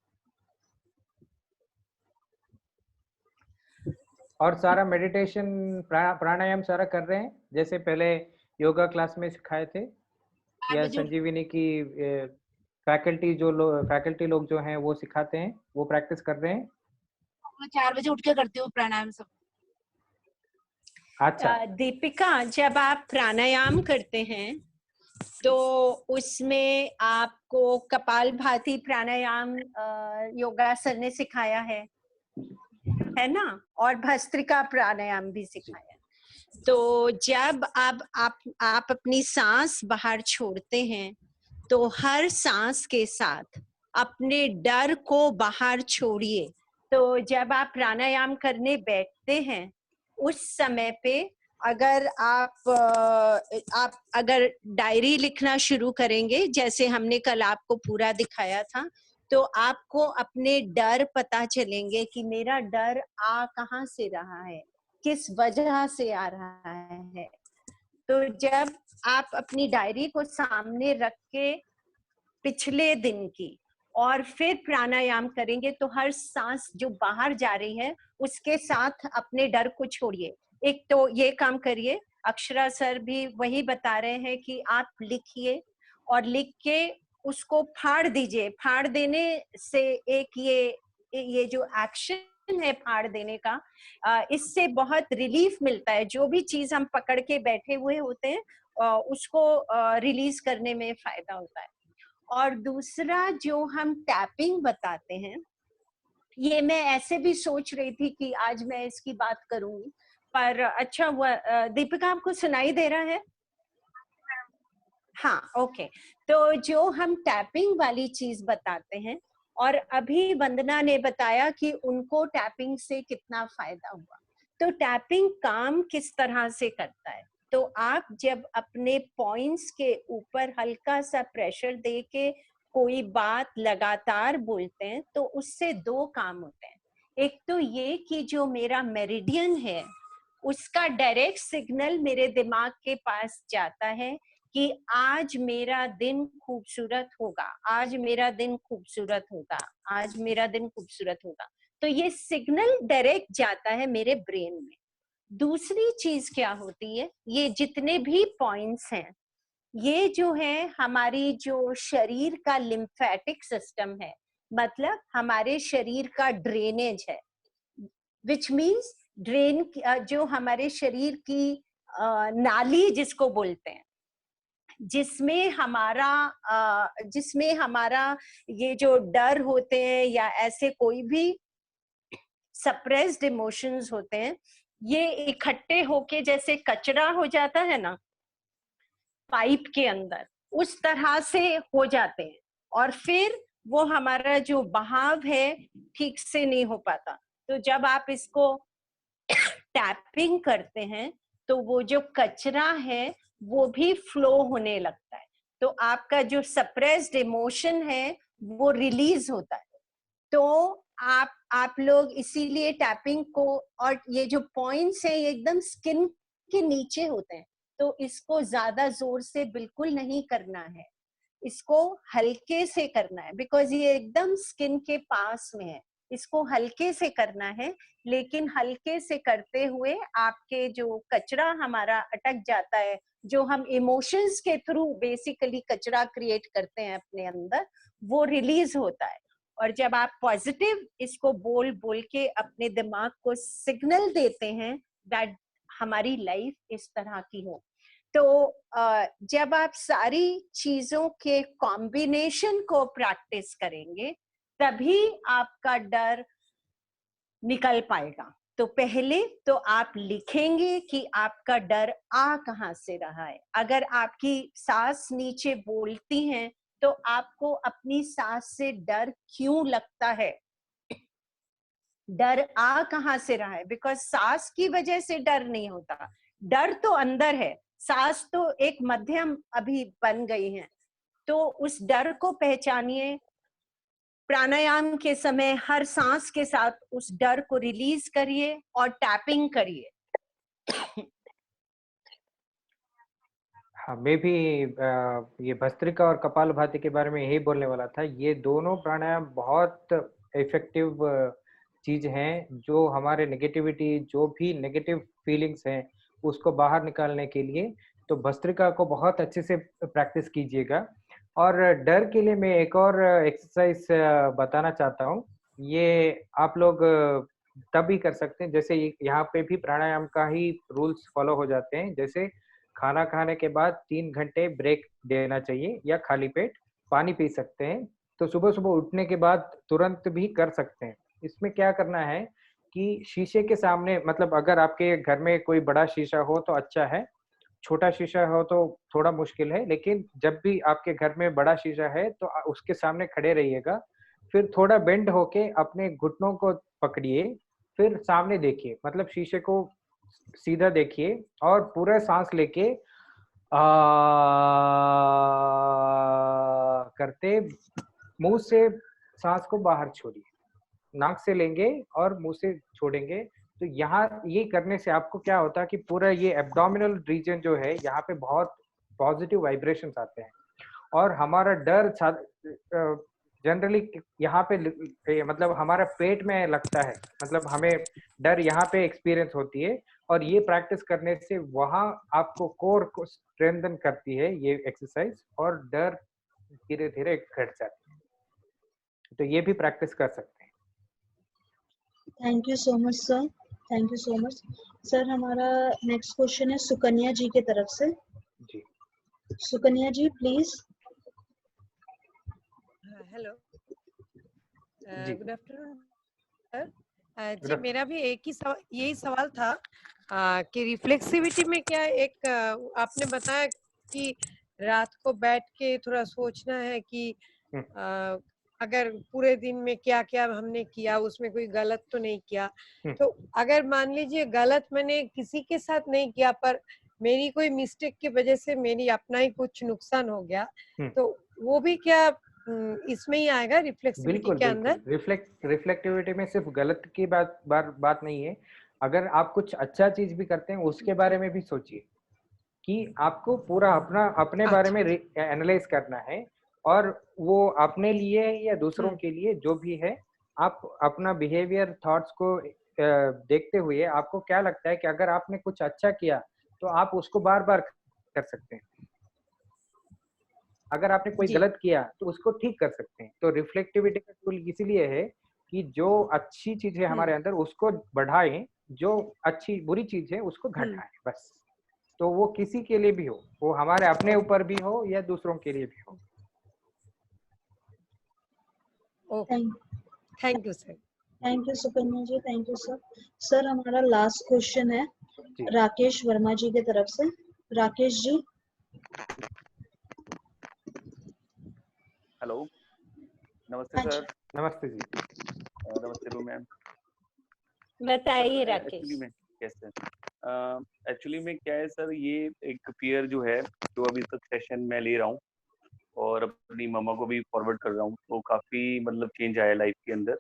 और सारा मेडिटेशन प्राणायाम सारा कर रहे हैं जैसे पहले योगा क्लास में सिखाए थे, या संजीवनी की फैकल्टी लोग जो हैं वो सिखाते हैं, वो प्रैक्टिस कर रहे हैं। मैं 4 बजे उठ के करती हूँ प्राणायाम सब। अच्छा, दीपिका जब आप प्राणायाम करते हैं तो उसमें आपको कपालभाति प्राणायाम योगासन ने सिखाया है ना, और भस्त्रिका प्राणायाम भी सिखाया। तो जब आप अपनी सांस बाहर छोड़ते हैं तो हर सांस के साथ अपने डर को बाहर छोड़िए। तो जब आप प्राणायाम करने बैठते हैं उस समय पे अगर आप अगर डायरी लिखना शुरू करेंगे, जैसे हमने कल आपको पूरा दिखाया था, तो आपको अपने डर पता चलेंगे कि मेरा डर आ कहाँ से रहा है, किस वजह से आ रहा है। तो जब आप अपनी डायरी को सामने रख के पिछले दिन की और फिर प्राणायाम करेंगे तो हर सांस जो बाहर जा रही है उसके साथ अपने डर को छोड़िए। एक तो ये काम करिए। अक्षरा सर भी वही बता रहे हैं कि आप लिखिए और लिख के उसको फाड़ दीजिए। फाड़ देने से एक ये जो एक्शन है फाड़ देने का, इससे बहुत रिलीफ मिलता है। जो भी चीज हम पकड़ के बैठे हुए होते हैं उसको रिलीज करने में फायदा होता है। और दूसरा जो हम टैपिंग बताते हैं, ये मैं ऐसे भी सोच रही थी कि आज मैं इसकी बात करूंगी, पर अच्छा हुआ। दीपिका, आपको सुनाई दे रहा है? हाँ, ओके। तो जो हम टैपिंग वाली चीज बताते हैं, और अभी वंदना ने बताया कि उनको टैपिंग से कितना फायदा हुआ। तो टैपिंग काम किस तरह से करता है? तो आप जब अपने पॉइंट्स के ऊपर हल्का सा प्रेशर दे के कोई बात लगातार बोलते हैं तो उससे दो काम होते हैं। एक तो ये कि जो मेरा मेरिडियन है उसका डायरेक्ट सिग्नल मेरे दिमाग के पास जाता है कि आज मेरा दिन खूबसूरत होगा, आज मेरा दिन खूबसूरत होगा, आज मेरा दिन खूबसूरत होगा। तो ये सिग्नल डायरेक्ट जाता है मेरे ब्रेन में। दूसरी चीज क्या होती है, ये जितने भी पॉइंट्स हैं ये जो है हमारी जो शरीर का लिम्फेटिक सिस्टम है, मतलब हमारे शरीर का ड्रेनेज है, विच मीन्स ड्रेन जो हमारे शरीर की नाली जिसको बोलते हैं, जिसमें हमारा ये जो डर होते हैं या ऐसे कोई भी सप्रेस्ड इमोशंस होते हैं, ये इकट्ठे होके जैसे कचरा हो जाता है ना पाइप के अंदर, उस तरह से हो जाते हैं और फिर वो हमारा जो बहाव है ठीक से नहीं हो पाता। तो जब आप इसको टैपिंग करते हैं तो वो जो कचरा है वो भी फ्लो होने लगता है, तो आपका जो सप्रेस्ड इमोशन है वो रिलीज होता है। तो आप लोग इसीलिए टैपिंग को, और ये जो पॉइंट्स हैं ये एकदम स्किन के नीचे होते हैं, तो इसको ज्यादा जोर से बिल्कुल नहीं करना है, इसको हल्के से करना है, बिकॉज ये एकदम स्किन के पास में है। इसको हल्के से करना है, लेकिन हल्के से करते हुए आपके जो कचरा हमारा अटक जाता है, जो हम इमोशंस के थ्रू बेसिकली कचरा क्रिएट करते हैं अपने अंदर, वो रिलीज होता है। और जब आप पॉजिटिव इसको बोल बोल के अपने दिमाग को सिग्नल देते हैं दैट हमारी लाइफ इस तरह की हो, तो जब आप सारी चीजों के कॉम्बिनेशन को प्रैक्टिस करेंगे तभी आपका डर निकल पाएगा। तो पहले तो आप लिखेंगे कि आपका डर आ कहाँ से रहा है। अगर आपकी सांस नीचे बोलती हैं तो आपको अपनी सांस से डर क्यों लगता है, डर आ कहाँ से रहा है? बिकॉज सांस की वजह से डर नहीं होता, डर तो अंदर है, सांस तो एक मध्यम अभी बन गई है। तो उस डर को पहचानिए, प्राणायाम के समय हर सांस के साथ उस डर को रिलीज करिए और टैपिंग करिए। हाँ, मैं भी ये भस्त्रिका और कपालभाति के बारे में यही बोलने वाला था। ये दोनों प्राणायाम बहुत इफेक्टिव चीज हैं जो हमारे नेगेटिविटी, जो भी नेगेटिव फीलिंग्स हैं उसको बाहर निकालने के लिए। तो भस्त्रिका को बहुत अच्छे से प्रैक्टिस कीजिएगा। और डर के लिए मैं एक और एक्सरसाइज बताना चाहता हूँ। ये आप लोग तभी कर सकते हैं, जैसे यहाँ पे भी प्राणायाम का ही रूल्स फॉलो हो जाते हैं। जैसे खाना खाने के बाद 3 घंटे ब्रेक देना चाहिए या खाली पेट पानी पी सकते हैं। तो सुबह सुबह उठने के बाद तुरंत भी कर सकते हैं। इसमें क्या करना है कि शीशे के सामने, मतलब अगर आपके घर में कोई बड़ा शीशा हो तो अच्छा है, छोटा शीशा हो तो थोड़ा मुश्किल है, लेकिन जब भी आपके घर में बड़ा शीशा है तो उसके सामने खड़े रहिएगा। फिर थोड़ा बेंड होके अपने घुटनों को पकड़िए, फिर सामने देखिए, मतलब शीशे को सीधा देखिए और पूरा सांस लेके करते मुंह से सांस को बाहर छोड़िए, नाक से लेंगे और मुंह से छोड़ेंगे। तो यहाँ ये करने से आपको क्या होता है कि पूरा ये एब्डोमिनल रीजन जो है यहाँ पे बहुत पॉजिटिव वाइब्रेशंस आते हैं और हमारा डर जनरली यहाँ पे मतलब हमारा पेट में लगता है, मतलब हमें डर यहाँ पे एक्सपीरियंस होती है और ये प्रैक्टिस करने से वहाँ आपको कोर को स्ट्रेंथन करती है ये एक्सरसाइज, और डर धीरे-धीरे घट जाती है। तो ये भी प्रैक्टिस कर सकते हैं। Thank you so much sir, thank you so much sir. हमारा नेक्स्ट क्वेश्चन है सुकन्या जी के तरफ से। जी, सुकन्या जी प्लीज। हेलो, जी, गुड आफ्टरनून सर। गुड जी आफ्टरनून। मेरा भी एक ही यही सवाल था कि रिफ्लेक्सिविटी में क्या एक आपने बताया कि रात को बैठ के थोड़ा सोचना है कि अगर पूरे दिन में क्या क्या हमने किया, उसमें कोई गलत तो नहीं किया। तो अगर मान लीजिए गलत मैंने किसी के साथ नहीं किया, पर मेरी कोई मिस्टेक की वजह से मेरी अपना ही कुछ नुकसान हो गया, तो वो भी क्या इसमें ही आएगा रिफ्लेक्सिविटी बिल्कुल, के अंदर? बिल्कुल। रिफ्लेक्टिविटी में सिर्फ गलत की बात नहीं है। अगर आप कुछ अच्छा चीज भी करते हैं, उसके बारे में भी सोचिए कि आपको पूरा अपने बारे में एनालाइज करना है, और वो अपने लिए या दूसरों के लिए जो भी है, आप अपना बिहेवियर थॉट्स को देखते हुए आपको क्या लगता है कि अगर आपने कुछ अच्छा किया तो आप उसको बार-बार कर सकते हैं। अगर आपने कोई गलत किया तो उसको ठीक कर सकते हैं। तो रिफ्लेक्टिविटी का टूल इसीलिए है कि जो अच्छी चीज़ है हमारे अंदर उसको बढ़ाएँ, जो बुरी चीज़ है उसको घटाएँ, बस। तो वो किसी के लिए भी हो, वो हमारे अपने ऊपर भी हो या दूसरों के लिए भी हो। Thank you sir. Thank you Sukanya ji, thank you sir. Sir हमारा लास्ट क्वेश्चन है राकेश वर्मा जी की तरफ से। राकेश जी। हेलो, नमस्ते सर। नमस्ते जी। नमस्ते रू मैम। बताइए राकेश। एक्चुअली में कैसे एक्चुअली में क्या है सर, ये एक फियर जो है जो अभी तक सेशन में ले रहा हूँ और अपनी मम्मा को भी फॉरवर्ड कर रहा हूँ, तो काफ़ी मतलब चेंज आया लाइफ के अंदर।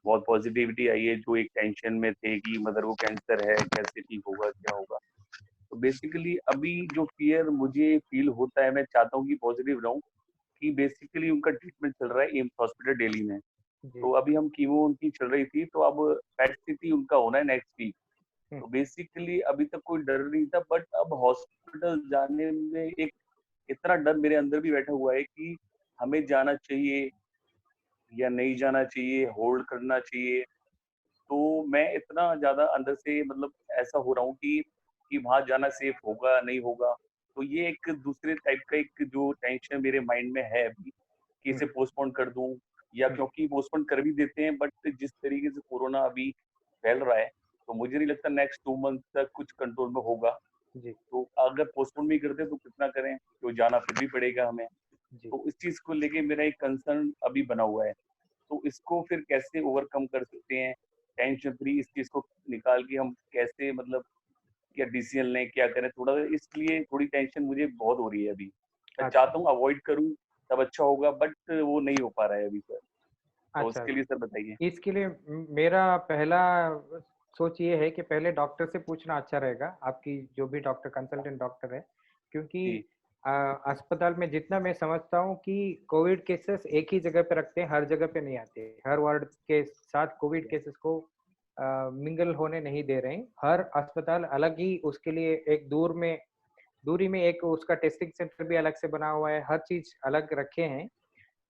बहुत पॉजिटिविटी आई है। जो एक टेंशन में थे कि मदर को कैंसर है, कैसे ठीक होगा, क्या होगा। तो बेसिकली अभी जो फियर मुझे फील होता है, मैं चाहता हूँ कि पॉजिटिव रहूँ, कि बेसिकली उनका ट्रीटमेंट चल रहा है एम्स हॉस्पिटल दिल्ली में। तो अभी हम कीमो उनकी चल रही थी, तो अब पेट सीटी उनका होना है नेक्स्ट वीक। तो बेसिकली अभी तक कोई डर नहीं था, बट अब हॉस्पिटल जाने में एक इतना डर मेरे अंदर भी बैठा हुआ है कि हमें जाना चाहिए या नहीं जाना चाहिए, होल्ड करना चाहिए। तो मैं इतना ज्यादा अंदर से मतलब ऐसा हो रहा हूँ कि वहां जाना सेफ होगा नहीं होगा। तो ये एक दूसरे टाइप का एक जो टेंशन मेरे माइंड में है अभी, कि इसे पोस्टपोन कर दूं, या क्योंकि पोस्टपोन कर भी देते हैं, बट जिस तरीके से कोरोना अभी फैल रहा है, तो मुझे नहीं लगता नेक्स्ट 2 मंथ तक कुछ कंट्रोल में होगा। जी। तो अगर पोस्टपोन भी करते तो कितना करें, तो जाना फिर भी पड़ेगा हमें। तो इस चीज को लेके मेरा एक कंसर्न अभी बना हुआ है। तो इसको फिर कैसे ओवरकम कर सकते हैं, टेंशन फ्री इस चीज को निकाल के हम कैसे मतलब क्या डिसीजन लें, क्या करें, थोड़ा इसलिए थोड़ी टेंशन मुझे बहुत हो रही है अभी। मैं चाहता हूँ अवॉइड करूँ तब अच्छा होगा, बट वो नहीं हो पा रहा है अभी सर। तो अच्छा, उसके लिए सर बताइए। इसके लिए मेरा पहला सोच ये है कि पहले डॉक्टर से पूछना अच्छा रहेगा, आपकी जो भी डॉक्टर कंसल्टेंट डॉक्टर है, क्योंकि अस्पताल में जितना मैं समझता हूँ कि कोविड केसेस एक ही जगह पे रखते हैं, हर जगह पे नहीं आते। हर वार्ड के साथ कोविड केसेस को मिंगल होने नहीं दे रहे हैं। हर अस्पताल अलग ही उसके लिए एक दूरी में एक उसका टेस्टिंग सेंटर भी अलग से बना हुआ है, हर चीज अलग रखे हैं।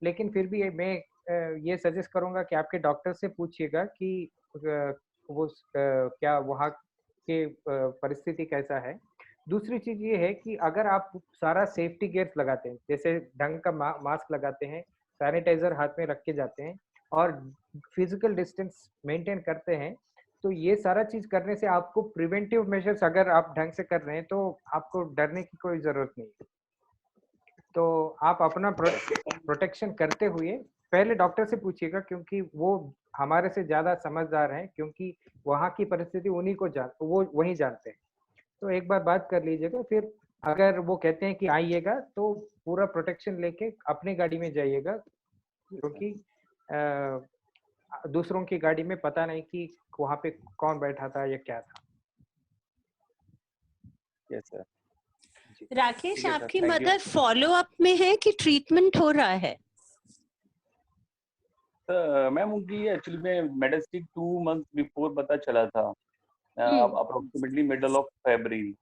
लेकिन फिर भी मैं ये सजेस्ट करूंगा कि आपके डॉक्टर से पूछिएगा कि वो क्या वहाँ के परिस्थिति कैसा है। दूसरी चीज ये है कि अगर आप सारा सेफ्टी गियर्स लगाते हैं, जैसे ढंग का मास्क लगाते हैं, सैनिटाइजर हाथ में रख के जाते हैं और फिजिकल डिस्टेंस मेंटेन करते हैं, तो ये सारा चीज करने से आपको प्रिवेंटिव मेजर्स अगर आप ढंग से कर रहे हैं तो आपको डरने की कोई जरूरत नहीं है। तो आप अपना प्रोटेक्शन करते हुए पहले डॉक्टर से पूछिएगा, क्योंकि वो हमारे से ज्यादा समझदार हैं, क्योंकि वहाँ की परिस्थिति वो वही जानते हैं। तो एक बार बात कर लीजिएगा, फिर अगर वो कहते हैं कि आइएगा तो पूरा प्रोटेक्शन लेके अपनी गाड़ी में जाइएगा, क्योंकि दूसरों की गाड़ी में पता नहीं कि वहाँ पे कौन बैठा था या क्या था। Yes sir. राकेश, आपकी मदर फॉलो अप में है कि ट्रीटमेंट हो रहा है? मैम उनकी एक्चुअली में मेडिसिन 2 मंथ बिफोर पता चला था अप्रोक्सीमेटली मिडल ऑफ फरवरी।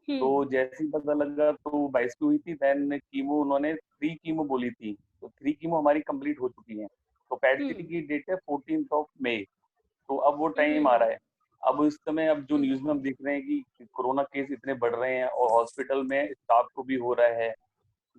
तो जैसे ही पता लगा तो 22 की हुई थी, देन कीमो उन्होंने 3 कीमो बोली थी, तो 3 कीमो हमारी कंप्लीट हो चुकी हैं। तो पैट सिटी की डेट है 14 मई। तो अब वो टाइम आ रहा है। अब इस समय अब जो न्यूज में हम देख रहे हैं कि कोरोना केस इतने बढ़ रहे हैं और हॉस्पिटल में स्टाफ को भी हो रहा है,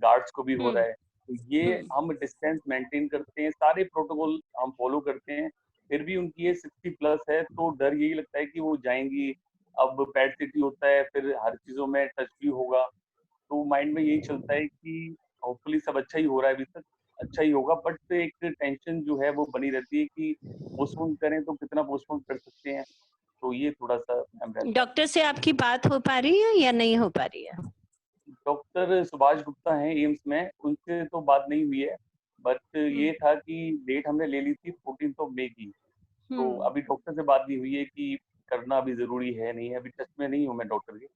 गार्ड्स को भी हो रहा है, तो ये हम डिस्टेंस मेंटेन करते हैं, सारे प्रोटोकॉल हम फॉलो करते हैं, फिर भी उनकी ये 60+ है, तो डर यही लगता है कि वो जाएंगी। अब पैट सिटी होता है, फिर हर चीजों में टच भी होगा, तो माइंड में यही चलता है कि होपफुली सब अच्छा ही हो रहा है, अभी तक अच्छा ही होगा, बट एक टेंशन जो है वो बनी रहती है कि पोस्टपोन करें तो कितना पोस्टपोन कर सकते हैं, तो ये थोड़ा सा रहता है। डॉक्टर से आपकी बात हो पा रही है या नहीं हो पा रही है? डॉक्टर सुभाष गुप्ता हैं एम्स में, उनसे तो बात नहीं हुई है, बट ये था कि डेट हमने ले ली थी 14 मई की, तो अभी डॉक्टर से बात नहीं हुई है कि करना अभी जरूरी है नहीं है, अभी टच में नहीं हूँ मैं डॉक्टर के।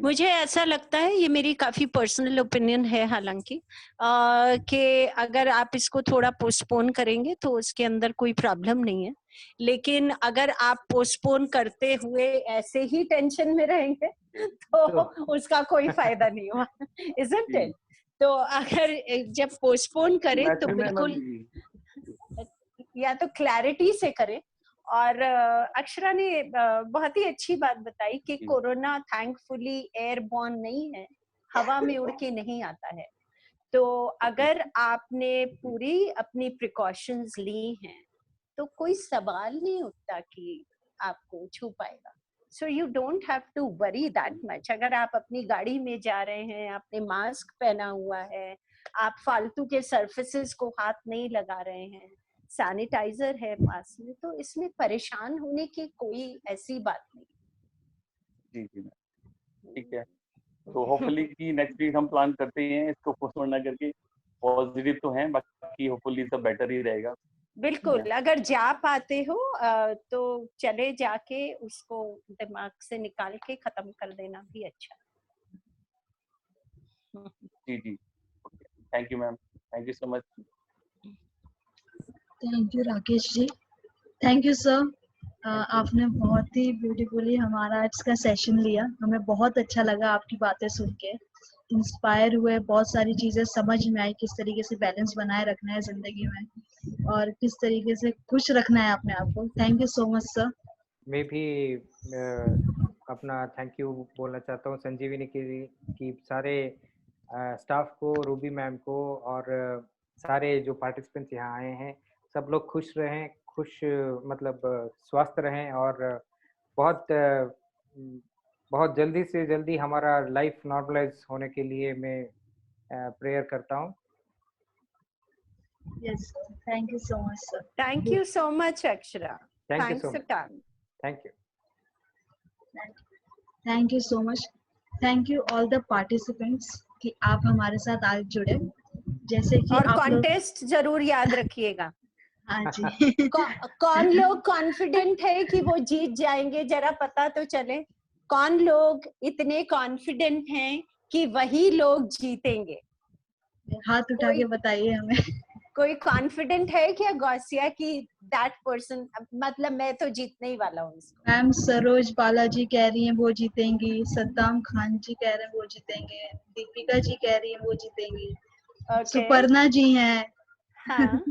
मुझे ऐसा लगता है, ये मेरी काफी पर्सनल ओपिनियन है हालांकि, कि अगर आप इसको थोड़ा पोस्टपोन करेंगे तो उसके अंदर कोई प्रॉब्लम नहीं है, लेकिन अगर आप पोस्टपोन करते हुए ऐसे ही टेंशन में रहेंगे तो उसका कोई फायदा नहीं हुआ, इज़न्ट इट? तो अगर जब पोस्टपोन करें तो बिल्कुल या तो क्लैरिटी से करें। और अक्षरा ने बहुत ही अच्छी बात बताई कि कोरोना थैंकफुली एयरबॉर्न नहीं है, हवा में उड़ के नहीं आता है। तो अगर आपने पूरी अपनी प्रिकॉशंस ली हैं तो कोई सवाल नहीं उठता कि आपको छू पाएगा। So you don't have to worry that much. अगर आप अपनी गाड़ी में जा रहे हैं, आपने मास्क पहना हुआ है, आप फालतू के सर्फेसेस को हाथ नहीं लगा रहे हैं, सैनिटाइजर है पास में, तो इसमें परेशान होने की कोई ऐसी बात नहीं। जी ठीक है, तो होपफुली कि नेक्स्ट वीक हम प्लान करते हैं इसको पोस्टपोन ना करके, पॉजिटिव तो हैं, बाकी होपफुली सब बेटर ही रहेगा। बिल्कुल, अगर जा पाते हो तो चले जाके उसको दिमाग से निकाल के खत्म कर देना भी अच्छा। जी thank you ma'am, thank you so much. Thank you Rakesh ji, thank you sir. आपने बहुत ही ब्यूटीफुली हमारा आज का सेशन लिया, हमें बहुत अच्छा लगा आपकी बातें सुन के, इंस्पायर हुए, बहुत सारी चीजें समझ में आई, किस तरीके से बैलेंस बनाए रखना है जिंदगी में और किस तरीके से खुश रखना है अपने आप को। Thank you so much sir. मैं भी अपना थैंक यू बोलना चाहता हूँ संजीवनी की सारे स्टाफ को, रूबी मैम को, और सारे जो पार्टिसिपेंट्स यहाँ आए हैं, सब लोग खुश रहें, मतलब स्वस्थ रहें, और बहुत जल्दी से जल्दी हमारा लाइफ नॉर्मलाइज होने के लिए मैं प्रेयर करता हूँ। Yes, thank you so much sir. Thank you so much Akshara, thank you so much, thank you, thank you so much, thank you all the participants कि आप हमारे साथ आज जुड़े। जैसे कि और कॉन्टेस्ट जरूर याद रखिएगा। हाँ जी। कौन लोग कॉन्फिडेंट है कि वो जीत जाएंगे, जरा पता तो चले। कौन लोग इतने कॉन्फिडेंट हैं कि वही लोग जीतेंगे? हाथ उठा के बताइए हमें। कोई कॉन्फिडेंट है क्या गौसिया कि दैट पर्सन, मतलब मैं तो जीतने ही वाला हूँ इसको? मैम सरोज बालाजी कह रही हैं वो जीतेंगी, सद्दाम खान जी कह रहे हैं वो जीतेंगे, दीपिका जी कह रही हैं वो जीतेंगी, सुपर्णा जी हैं। हाँ।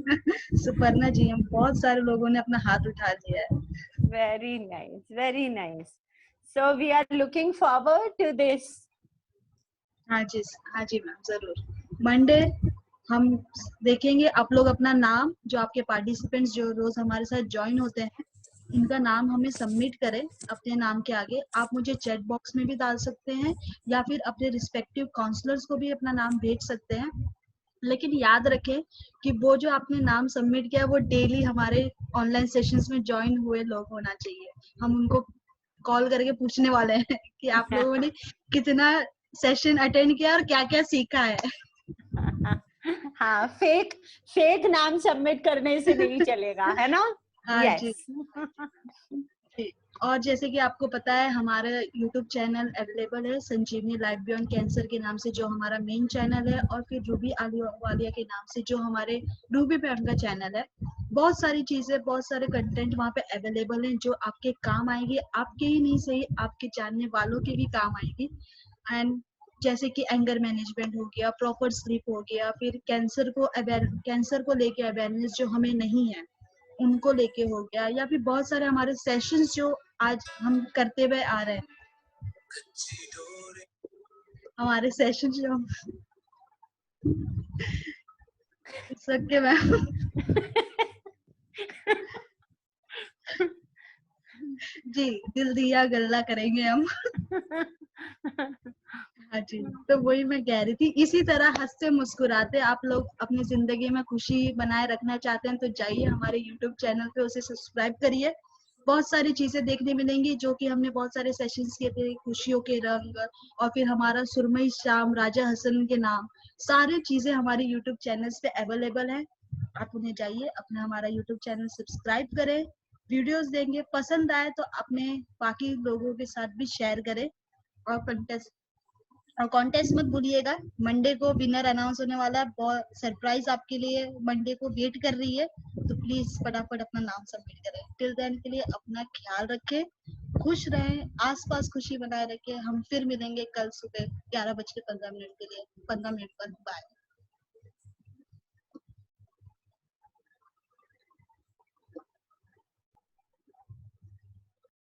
सुपर्णा जी हैं, बहुत सारे लोगों ने अपना हाथ उठा दिया है। Very nice, very nice. So we are looking forward to this. हाँ जी मैम, जरूर। मंडे हम देखेंगे, आप लोग अपना नाम, जो आपके पार्टिसिपेंट्स जो रोज हमारे साथ ज्वाइन होते हैं, इनका नाम हमें सबमिट करें अपने नाम के आगे। आप मुझे चैट बॉक्स में भी डाल सकते हैं या फिर अपने रिस्पेक्टिव काउंसलर्स को भी अपना नाम भेज सकते हैं। लेकिन याद रखें कि वो जो आपने नाम सबमिट किया वो डेली हमारे ऑनलाइन सेशंस में ज्वाइन हुए लोग होना चाहिए। हम उनको कॉल करके पूछने वाले हैं कि आप लोगों ने कितना सेशन अटेंड किया और क्या क्या सीखा है। हाँ, फेक नाम सबमिट करने से नहीं चलेगा, है ना? हाँ yes. जी। और जैसे कि आपको पता है हमारा YouTube चैनल अवेलेबल है संजीवनी लाइफ बियॉन्ड कैंसर के नाम से, जो हमारा मेन चैनल है, और फिर रूबी आलिया के नाम से जो हमारे रूबी मैम का चैनल है। बहुत सारी चीजें, बहुत सारे कंटेंट वहाँ पे अवेलेबल हैं जो आपके काम आएंगे, आपके ही नहीं सही आपके जानने वालों के भी काम आएगी। एंड जैसे कि एंगर मैनेजमेंट हो गया, प्रॉपर स्लीप हो गया, फिर कैंसर को लेके अवेयरनेस जो हमें नहीं है उनको लेके हो गया, या फिर बहुत सारे हमारे सेशंस जो आज हम करते हुए आ रहे हैं, हमारे सेशन जो हम सबके मैम जी दिल दिया गल्ला करेंगे हम। हाँ जी, तो वही मैं कह रही थी, इसी तरह हंसते मुस्कुराते आप लोग अपनी जिंदगी में खुशी बनाए रखना चाहते हैं तो जाइए हमारे YouTube चैनल पे, उसे सब्सक्राइब करिए। बहुत सारी चीजें देखने मिलेंगी जो कि हमने बहुत सारे सेशंस किए थे, खुशियों के रंग, और फिर हमारा सुरमई शाम, राजा हसन के नाम, सारी चीजें हमारे YouTube चैनल्स पे अवेलेबल है। आप उन्हें जाइए, अपना हमारा YouTube चैनल सब्सक्राइब करें, वीडियोस देंगे, पसंद आए तो अपने बाकी लोगों के साथ भी शेयर करें। और कॉन्टेस्ट मत भूलिएगा, मंडे को विनर अनाउंस होने वाला है, बहुत सरप्राइज आपके लिए मंडे को वेट कर रही है, तो प्लीज फटाफट अपना नाम सबमिट करें। टिल देन के लिए अपना ख्याल रखें, खुश रहें, आसपास खुशी बनाए रखें। हम फिर मिलेंगे कल सुबह 11:15 के लिए, 15 मिनट पर। बाय।